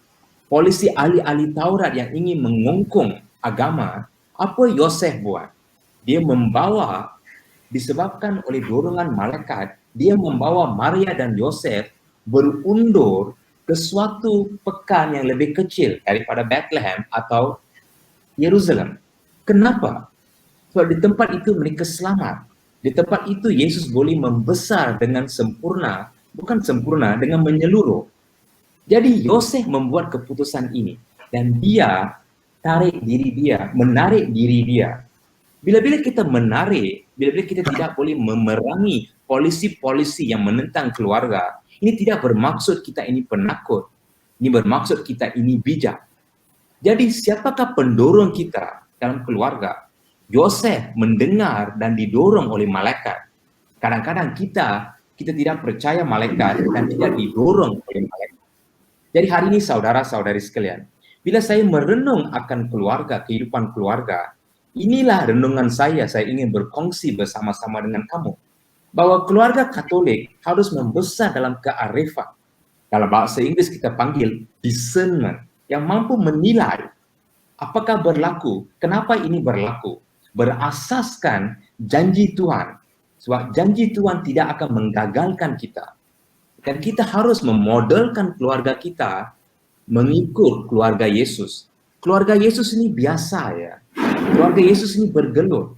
[SPEAKER 4] polisi ahli-ahli Taurat yang ingin mengungkung agama, apa Yosef buat? Dia membawa, disebabkan oleh dorongan malaikat, dia membawa Maria dan Yosef berundur ke suatu pekan yang lebih kecil daripada Bethlehem atau Yerusalem. Kenapa? Sebab di tempat itu mereka selamat. Di tempat itu Yesus boleh membesar dengan sempurna, bukan sempurna, dengan menyeluruh. Jadi Yosef membuat keputusan ini dan dia menarik diri dia. Bila-bila kita menarik, bila-bila kita tidak boleh memerangi polisi-polisi yang menentang keluarga, ini tidak bermaksud kita ini penakut. Ini bermaksud kita ini bijak. Jadi siapakah pendorong kita dalam keluarga? Yosef mendengar dan didorong oleh malaikat. Kadang-kadang kita tidak percaya malaikat dan tidak didorong oleh malaikat. Jadi hari ini saudara-saudari sekalian, bila saya merenung akan keluarga, kehidupan keluarga, inilah renungan saya ingin berkongsi bersama-sama dengan kamu. Bahwa keluarga Katolik harus membesar dalam kearifan. Dalam bahasa Inggris kita panggil discernment, yang mampu menilai apakah berlaku, kenapa ini berlaku, berasaskan janji Tuhan. Sebab janji Tuhan tidak akan menggagalkan kita. Dan kita harus memodelkan keluarga kita mengikut keluarga Yesus. Keluarga Yesus ini biasa ya. Keluarga Yesus ini bergelut.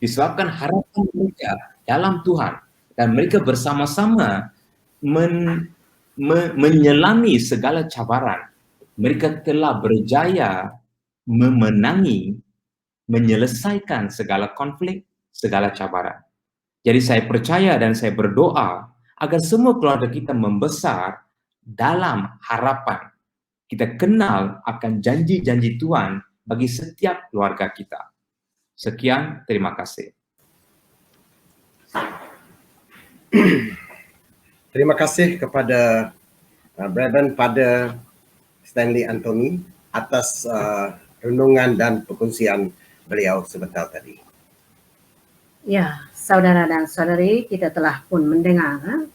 [SPEAKER 4] Disebabkan harapan mereka dalam Tuhan. Dan mereka bersama-sama menyelami segala cabaran. Mereka telah berjaya memenangi, menyelesaikan segala konflik, segala cabaran. Jadi saya percaya dan saya berdoa agar semua keluarga kita membesar dalam harapan. Kita kenal akan janji-janji Tuhan bagi setiap keluarga kita. Sekian, terima kasih.
[SPEAKER 3] Terima kasih kepada Reverend Father Stanley Anthony atas renungan dan perkongsian beliau sebentar tadi.
[SPEAKER 2] Ya, saudara dan saudari, kita telah pun mendengar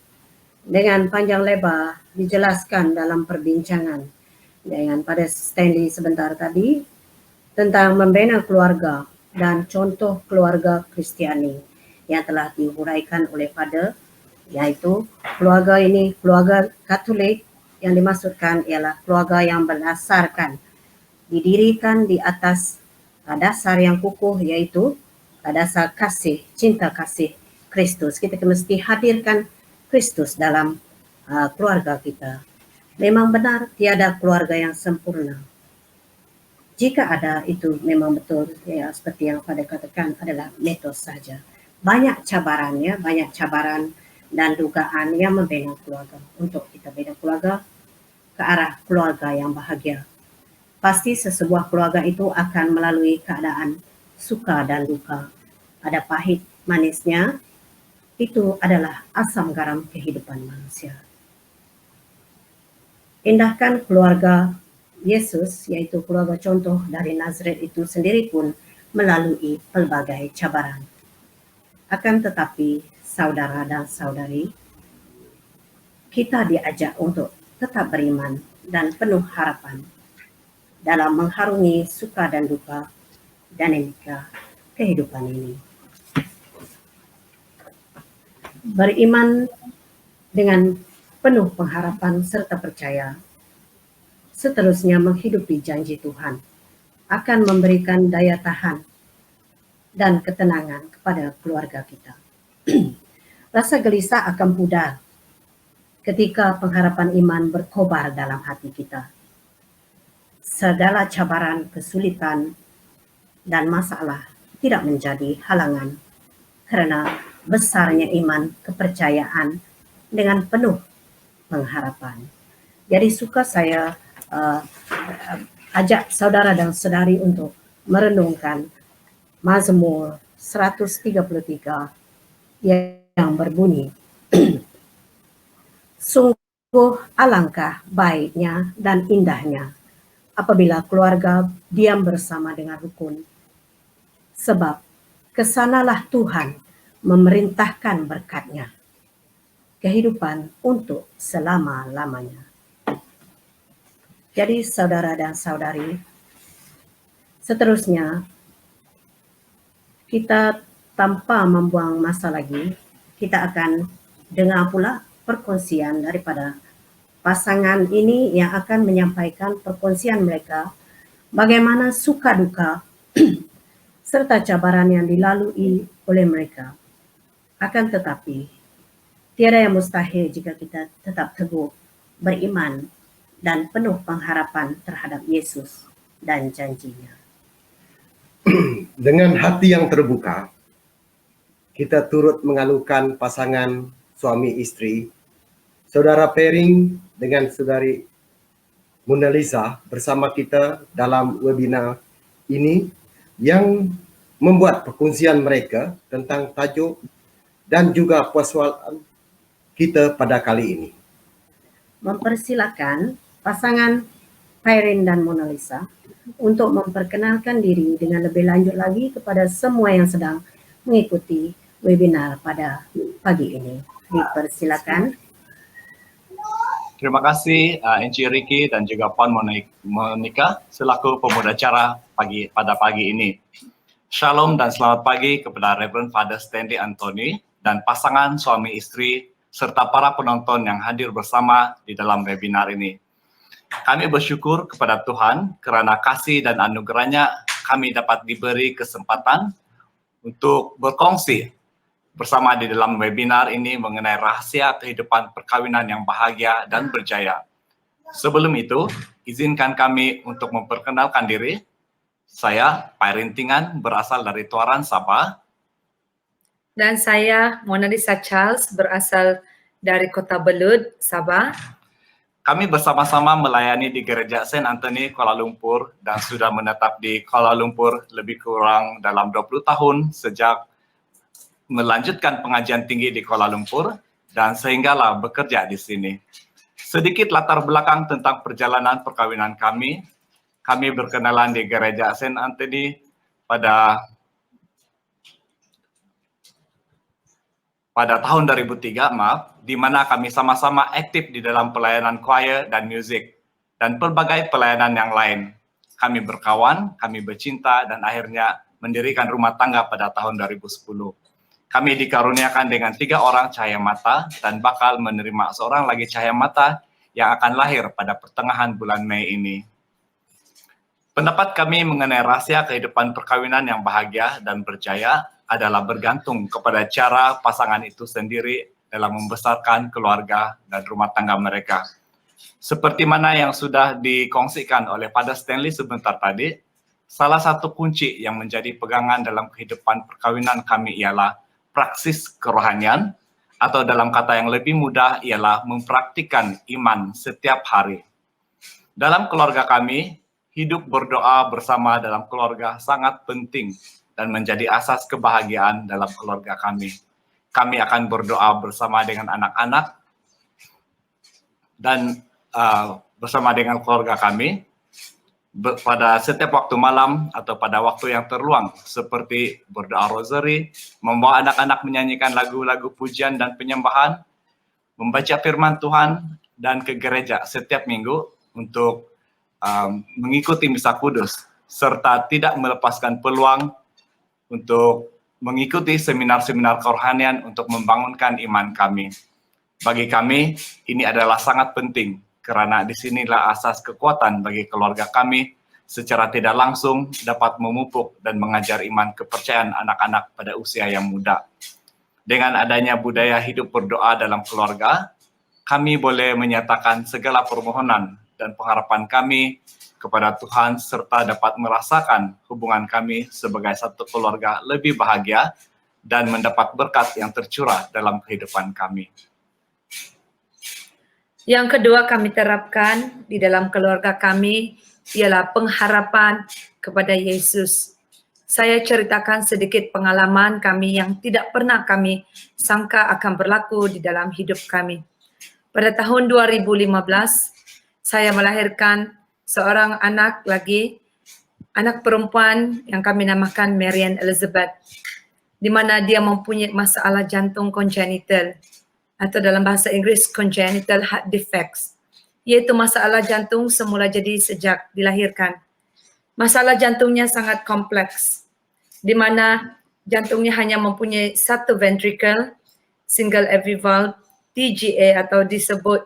[SPEAKER 2] dengan panjang lebar dijelaskan dalam perbincangan dengan pada Stanley sebentar tadi tentang membina keluarga dan contoh keluarga Kristiani yang telah diuraikan oleh Father, yaitu keluarga ini, keluarga Katolik yang dimaksudkan ialah keluarga yang berdasarkan, didirikan di atas dasar yang kukuh, yaitu dasar kasih, cinta kasih Kristus. Kita mesti hadirkan Kristus dalam keluarga kita. Memang benar tiada keluarga yang sempurna. Jika ada, itu memang betul ya, seperti yang Father katakan adalah mitos saja. Banyak cabarannya, banyak cabaran dan dugaan yang membina keluarga. Untuk kita bina keluarga ke arah keluarga yang bahagia. Pasti sesebuah keluarga itu akan melalui keadaan suka dan duka. Ada pahit manisnya, itu adalah asam garam kehidupan manusia. Indahkan keluarga Yesus, yaitu keluarga contoh dari Nazaret itu sendiri pun melalui pelbagai cabaran. Akan tetapi, saudara dan saudari, kita diajak untuk tetap beriman dan penuh harapan dalam mengharungi suka dan duka dinamika kehidupan ini. Beriman dengan penuh pengharapan serta percaya, seterusnya menghidupi janji Tuhan, akan memberikan daya tahan dan ketenangan kepada keluarga kita. Rasa gelisah akan pudar ketika pengharapan iman berkobar dalam hati kita. Segala cabaran, kesulitan, dan masalah tidak menjadi halangan karena besarnya iman kepercayaan dengan penuh pengharapan. Jadi suka saya ajak saudara dan saudari untuk merenungkan Mazmur 133 yang berbunyi, sungguh alangkah baiknya dan indahnya apabila keluarga diam bersama dengan rukun. Sebab kesanalah Tuhan memerintahkan berkat-Nya, kehidupan untuk selama-lamanya. Jadi saudara dan saudari, seterusnya kita tanpa membuang masa lagi, kita akan dengar pula perkongsian daripada pasangan ini yang akan menyampaikan perkongsian mereka, bagaimana suka duka serta cabaran yang dilalui oleh mereka. Akan tetapi, tiada yang mustahil jika kita tetap teguh, beriman, dan penuh pengharapan terhadap Yesus dan janjinya.
[SPEAKER 3] Dengan hati yang terbuka, kita turut mengalukan pasangan suami istri, Saudara Pering dengan Saudari Mona Lisa bersama kita dalam webinar ini yang membuat perkongsian mereka tentang tajuk dan juga persoalan kita pada kali ini.
[SPEAKER 2] Mempersilakan pasangan Pering dan Mona Lisa untuk memperkenalkan diri dengan lebih lanjut lagi kepada semua yang sedang mengikuti webinar pada pagi ini. Dipersilakan.
[SPEAKER 5] Terima kasih Encik Ricky dan juga Puan Monica selaku pemudacara pada pagi ini. Shalom dan selamat pagi kepada Reverend Father Stanley Anthony dan pasangan suami istri serta para penonton yang hadir bersama di dalam webinar ini. Kami bersyukur kepada Tuhan kerana kasih dan anugerahnya kami dapat diberi kesempatan untuk berkongsi bersama di dalam webinar ini mengenai rahasia kehidupan perkawinan yang bahagia dan berjaya. Sebelum itu, izinkan kami untuk memperkenalkan diri. Saya Pairin Tingan berasal dari Tuaran, Sabah.
[SPEAKER 6] Dan saya Mona Lisa Charles berasal dari Kota Belud, Sabah.
[SPEAKER 5] Kami bersama-sama melayani di Gereja Saint Anthony, Kuala Lumpur dan sudah menetap di Kuala Lumpur lebih kurang dalam 20 tahun sejak melanjutkan pengajian tinggi di Kuala Lumpur dan sehinggalah bekerja di sini. Sedikit latar belakang tentang perjalanan perkawinan kami. Kami berkenalan di Gereja Saint Anthony pada tahun 2003, di mana kami sama-sama aktif di dalam pelayanan choir dan musik dan pelbagai pelayanan yang lain. Kami berkawan, kami bercinta dan akhirnya mendirikan rumah tangga pada tahun 2010. Kami dikaruniakan dengan 3 orang cahaya mata dan bakal menerima seorang lagi cahaya mata yang akan lahir pada pertengahan bulan Mei ini. Pendapat kami mengenai rahasia kehidupan perkawinan yang bahagia dan berjaya adalah bergantung kepada cara pasangan itu sendiri dalam membesarkan keluarga dan rumah tangga mereka. Seperti mana yang sudah dikongsikan oleh Father Stanley sebentar tadi, salah satu kunci yang menjadi pegangan dalam kehidupan perkawinan kami ialah praksis kerohanian, atau dalam kata yang lebih mudah ialah mempraktikkan iman setiap hari. Dalam keluarga kami, hidup berdoa bersama dalam keluarga sangat penting dan menjadi asas kebahagiaan dalam keluarga kami. Kami akan berdoa bersama dengan anak-anak dan bersama dengan keluarga kami pada setiap waktu malam atau pada waktu yang terluang, seperti berdoa rosary, membawa anak-anak menyanyikan lagu-lagu pujian dan penyembahan, membaca firman Tuhan, dan ke gereja setiap minggu untuk mengikuti misa kudus, serta tidak melepaskan peluang untuk mengikuti seminar-seminar kerohanian untuk membangunkan iman kami. Bagi kami, ini adalah sangat penting, karena disinilah asas kekuatan bagi keluarga kami secara tidak langsung dapat memupuk dan mengajar iman kepercayaan anak-anak pada usia yang muda. Dengan adanya budaya hidup berdoa dalam keluarga, kami boleh menyatakan segala permohonan dan pengharapan kami kepada Tuhan serta dapat merasakan hubungan kami sebagai satu keluarga lebih bahagia dan mendapat berkat yang tercurah dalam kehidupan kami.
[SPEAKER 6] Yang kedua kami terapkan di dalam keluarga kami ialah pengharapan kepada Yesus. Saya ceritakan sedikit pengalaman kami yang tidak pernah kami sangka akan berlaku di dalam hidup kami. Pada tahun 2015, saya melahirkan seorang anak lagi, anak perempuan yang kami namakan Marian Elizabeth, di mana dia mempunyai masalah jantung congenital atau dalam bahasa Inggris congenital heart defects, iaitu masalah jantung semula jadi sejak dilahirkan. Masalah jantungnya sangat kompleks, di mana jantungnya hanya mempunyai satu ventricle, single AV valve, TGA atau disebut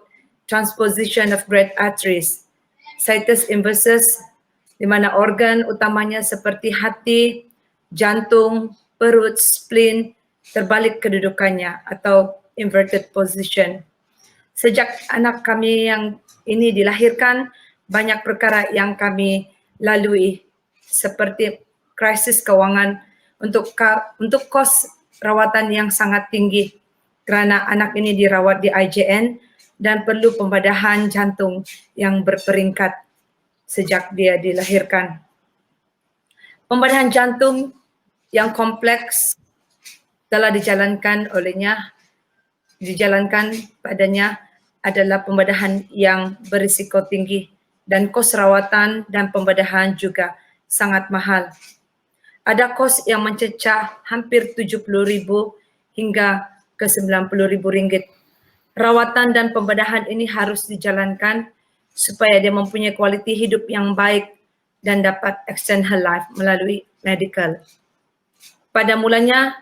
[SPEAKER 6] transposition of great arteries, situs inversus, di mana organ utamanya seperti hati, jantung, perut, spleen terbalik kedudukannya atau inverted position. Sejak anak kami yang ini dilahirkan, banyak perkara yang kami lalui seperti krisis keuangan untuk kos rawatan yang sangat tinggi kerana anak ini dirawat di IJN dan perlu pembedahan jantung yang berperingkat sejak dia dilahirkan. Pembedahan jantung yang kompleks telah dijalankan padanya adalah pembedahan yang berisiko tinggi dan kos rawatan dan pembedahan juga sangat mahal. Ada kos yang mencecah hampir 70,000 hingga ke 90,000 ringgit. Rawatan dan pembedahan ini harus dijalankan supaya dia mempunyai kualiti hidup yang baik dan dapat extend her life melalui medical. Pada mulanya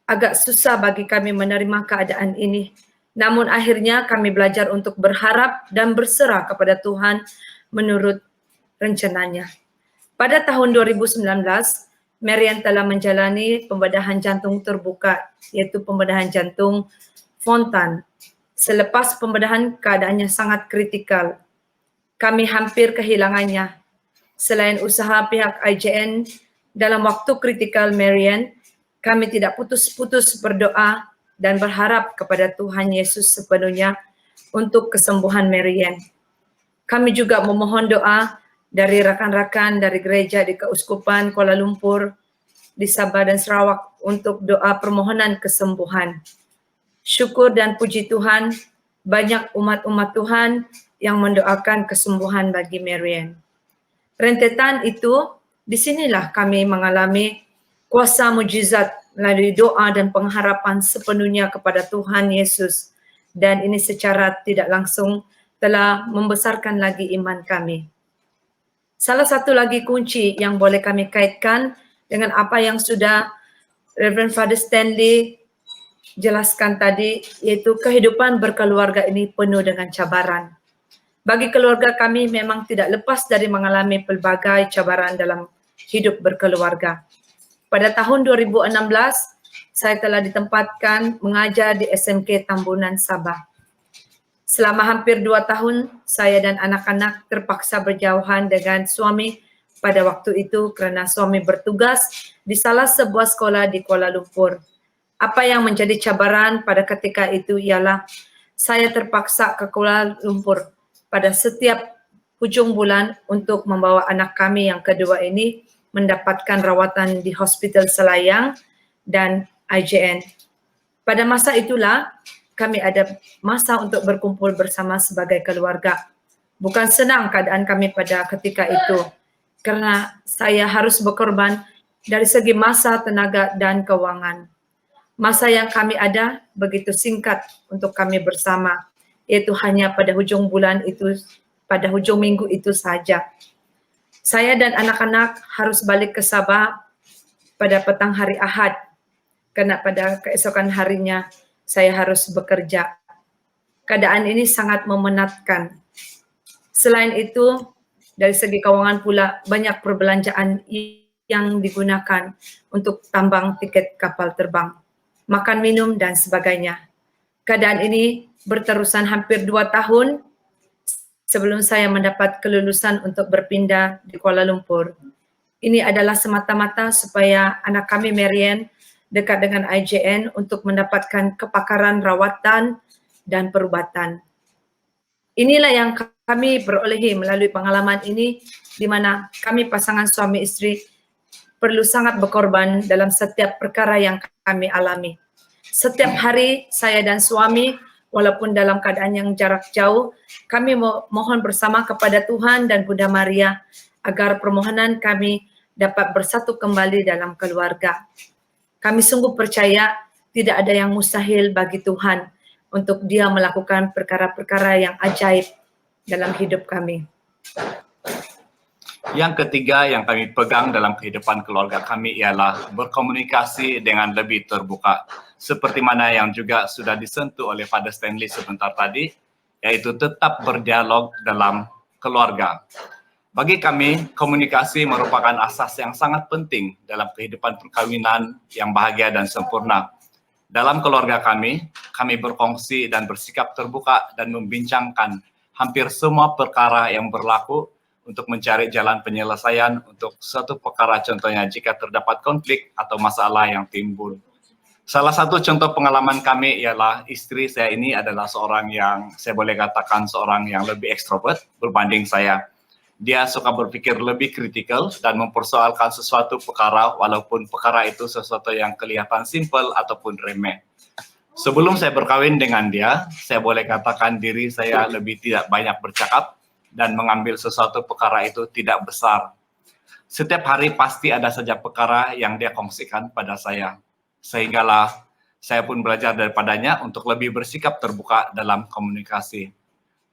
[SPEAKER 6] agak susah bagi kami menerima keadaan ini. Namun akhirnya kami belajar untuk berharap dan berserah kepada Tuhan menurut rencananya. Pada tahun 2019, Marian telah menjalani pembedahan jantung terbuka, yaitu pembedahan jantung Fontan. Selepas pembedahan, keadaannya sangat kritikal. Kami hampir kehilangannya. Selain usaha pihak IJN dalam waktu kritikal Marian, kami tidak putus-putus berdoa dan berharap kepada Tuhan Yesus sepenuhnya untuk kesembuhan Marian. Kami juga memohon doa dari rakan-rakan dari gereja di Keuskupan Kuala Lumpur, di Sabah dan Sarawak untuk doa permohonan kesembuhan. Syukur dan puji Tuhan, banyak umat-umat Tuhan yang mendoakan kesembuhan bagi Marian. Rentetan itu, disinilah kami mengalami kuasa mujizat melalui doa dan pengharapan sepenuhnya kepada Tuhan Yesus, dan ini secara tidak langsung telah membesarkan lagi iman kami. Salah satu lagi kunci yang boleh kami kaitkan dengan apa yang sudah Reverend Father Stanley jelaskan tadi, yaitu kehidupan berkeluarga ini penuh dengan cabaran. Bagi keluarga kami memang tidak lepas dari mengalami pelbagai cabaran dalam hidup berkeluarga. Pada tahun 2016, saya telah ditempatkan mengajar di SMK Tambunan Sabah. Selama hampir 2 tahun, saya dan anak-anak terpaksa berjauhan dengan suami pada waktu itu kerana suami bertugas di salah sebuah sekolah di Kuala Lumpur. Apa yang menjadi cabaran pada ketika itu ialah saya terpaksa ke Kuala Lumpur pada setiap hujung bulan untuk membawa anak kami yang kedua ini mendapatkan rawatan di Hospital Selayang dan IJN. Pada masa itulah kami ada masa untuk berkumpul bersama sebagai keluarga. Bukan senang keadaan kami pada ketika itu kerana saya harus berkorban dari segi masa, tenaga dan kewangan. Masa yang kami ada begitu singkat untuk kami bersama, iaitu hanya pada hujung bulan itu, pada hujung minggu itu saja. Saya dan anak-anak harus balik ke Sabah pada petang hari Ahad, kerana pada keesokan harinya saya harus bekerja. Keadaan ini sangat memenatkan. Selain itu, dari segi kewangan pula banyak perbelanjaan yang digunakan untuk tambang tiket kapal terbang, makan minum dan sebagainya. Keadaan ini berterusan hampir 2 tahun sebelum saya mendapat kelulusan untuk berpindah di Kuala Lumpur. Ini adalah semata-mata supaya anak kami Marian dekat dengan IJN untuk mendapatkan kepakaran rawatan dan perubatan. Inilah yang kami perolehi melalui pengalaman ini, di mana kami pasangan suami istri perlu sangat berkorban dalam setiap perkara yang kami alami. Setiap hari saya dan suami, walaupun dalam keadaan yang jarak jauh, kami mohon bersama kepada Tuhan dan Bunda Maria agar permohonan kami dapat bersatu kembali dalam keluarga. Kami sungguh percaya tidak ada yang mustahil bagi Tuhan untuk Dia melakukan perkara-perkara yang ajaib dalam hidup kami.
[SPEAKER 5] Yang ketiga yang kami pegang dalam kehidupan keluarga kami ialah berkomunikasi dengan lebih terbuka. Seperti mana yang juga sudah disentuh oleh Father Stanley sebentar tadi, yaitu tetap berdialog dalam keluarga. Bagi kami, komunikasi merupakan asas yang sangat penting dalam kehidupan perkawinan yang bahagia dan sempurna. Dalam keluarga kami berkongsi dan bersikap terbuka dan membincangkan hampir semua perkara yang berlaku untuk mencari jalan penyelesaian untuk suatu perkara, contohnya jika terdapat konflik atau masalah yang timbul. Salah satu contoh pengalaman kami ialah istri saya ini adalah seorang yang saya boleh katakan seorang yang lebih ekstrovert berbanding saya. Dia suka berpikir lebih kritikal dan mempersoalkan sesuatu perkara walaupun perkara itu sesuatu yang kelihatan simpel ataupun remeh. Sebelum saya berkawin dengan dia, saya boleh katakan diri saya lebih tidak banyak bercakap dan mengambil sesuatu perkara itu tidak besar. Setiap hari pasti ada saja perkara yang dia kongsikan pada saya. Sehinggalah saya pun belajar daripadanya untuk lebih bersikap terbuka dalam komunikasi.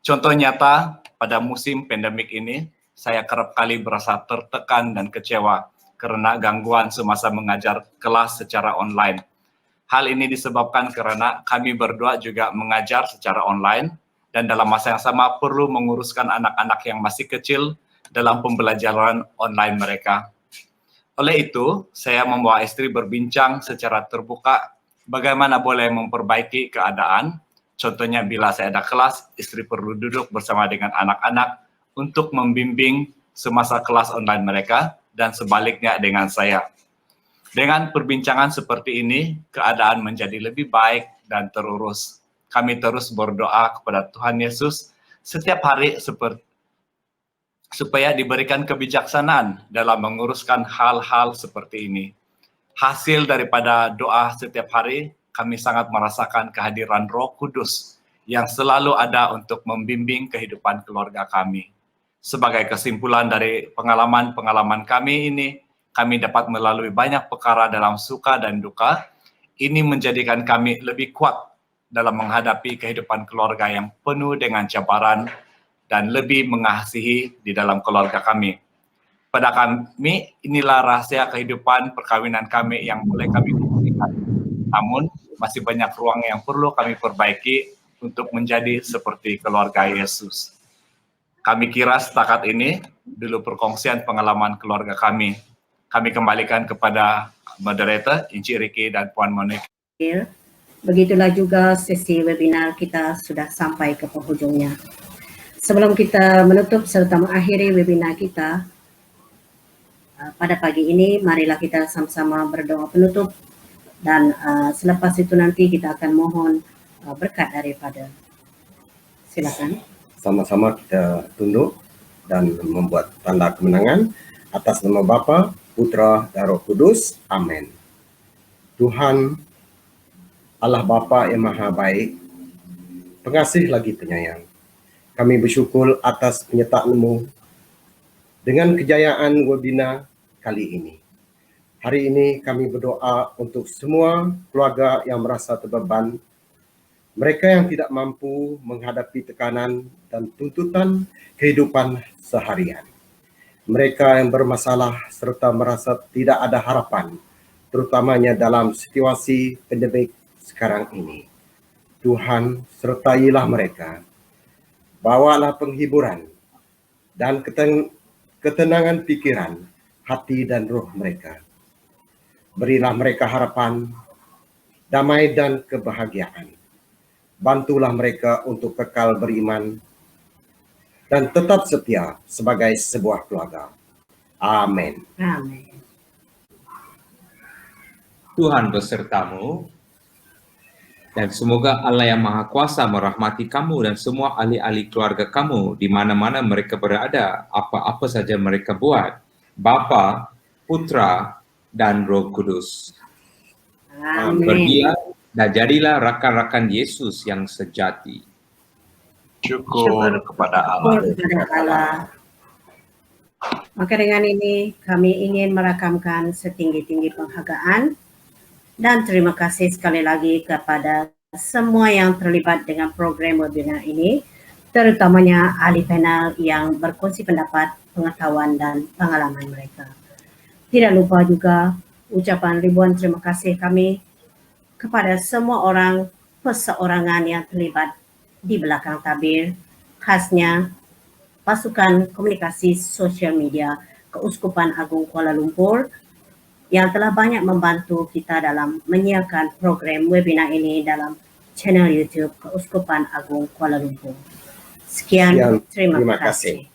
[SPEAKER 5] Contoh nyata, pada musim pandemik ini, saya kerap kali berasa tertekan dan kecewa karena gangguan semasa mengajar kelas secara online. Hal ini disebabkan karena kami berdua juga mengajar secara online dan dalam masa yang sama perlu menguruskan anak-anak yang masih kecil dalam pembelajaran online mereka. Oleh itu, saya membawa istri berbincang secara terbuka bagaimana boleh memperbaiki keadaan. Contohnya bila saya ada kelas, istri perlu duduk bersama dengan anak-anak untuk membimbing semasa kelas online mereka dan sebaliknya dengan saya. Dengan perbincangan seperti ini, keadaan menjadi lebih baik dan terurus. Kami terus berdoa kepada Tuhan Yesus setiap hari supaya diberikan kebijaksanaan dalam menguruskan hal-hal seperti ini. Hasil daripada doa setiap hari, kami sangat merasakan kehadiran Roh Kudus yang selalu ada untuk membimbing kehidupan keluarga kami. Sebagai kesimpulan dari pengalaman-pengalaman kami ini, kami dapat melalui banyak perkara dalam suka dan duka. Ini menjadikan kami lebih kuat dalam menghadapi kehidupan keluarga yang penuh dengan cabaran dan lebih mengasihi di dalam keluarga kami. Pada kami, inilah rahasia kehidupan perkawinan kami yang boleh kami buktikan. Namun, masih banyak ruang yang perlu kami perbaiki untuk menjadi seperti keluarga Yesus. Kami kira setakat ini dulu perkongsian pengalaman keluarga kami. Kami kembalikan kepada moderator, Encik Ricky dan Puan Monica.
[SPEAKER 2] Begitulah juga sesi webinar kita sudah sampai ke penghujungnya. Sebelum kita menutup serta mengakhiri webinar kita, pada pagi ini marilah kita sama-sama berdoa penutup dan selepas itu nanti kita akan mohon berkat daripada. Silakan.
[SPEAKER 3] Sama-sama kita tunduk dan membuat tanda kemenangan atas nama Bapa, Putra, dan Roh Kudus. Amin. Tuhan Allah Bapa yang Maha Baik, pengasih lagi penyayang, kami bersyukur atas penyertaan-Mu dengan kejayaan webinar kali ini. Hari ini kami berdoa untuk semua keluarga yang merasa terbeban, mereka yang tidak mampu menghadapi tekanan dan tuntutan kehidupan seharian. Mereka yang bermasalah serta merasa tidak ada harapan, terutamanya dalam situasi pandemik sekarang ini. Tuhan, sertailah mereka. Bawalah penghiburan dan ketenangan pikiran, hati dan roh mereka. Berilah mereka harapan, damai dan kebahagiaan. Bantulah mereka untuk kekal beriman dan tetap setia sebagai sebuah keluarga. Amin.
[SPEAKER 2] Amin.
[SPEAKER 4] Tuhan besertamu. Dan semoga Allah yang Maha Kuasa merahmati kamu dan semua ahli-ahli keluarga kamu di mana-mana mereka berada, apa-apa saja mereka buat. Bapa, Putra, dan Roh Kudus.
[SPEAKER 2] Amin.
[SPEAKER 4] Pergilah dan jadilah rakan-rakan Yesus yang sejati.
[SPEAKER 5] Syukur kepada Allah.
[SPEAKER 2] Syukur kepada Allah. Maka dengan ini kami ingin merakamkan setinggi-tinggi penghargaan dan terima kasih sekali lagi kepada semua yang terlibat dengan program webinar ini, terutamanya ahli panel yang berkongsi pendapat, pengetahuan dan pengalaman mereka. Tidak lupa juga ucapan ribuan terima kasih kami kepada semua orang perseorangan yang terlibat di belakang tabir, khasnya pasukan komunikasi sosial media Keuskupan Agung Kuala Lumpur yang telah banyak membantu kita dalam menyiarkan program webinar ini dalam channel YouTube Keuskupan Agung Kuala Lumpur. Sekian, terima kasih.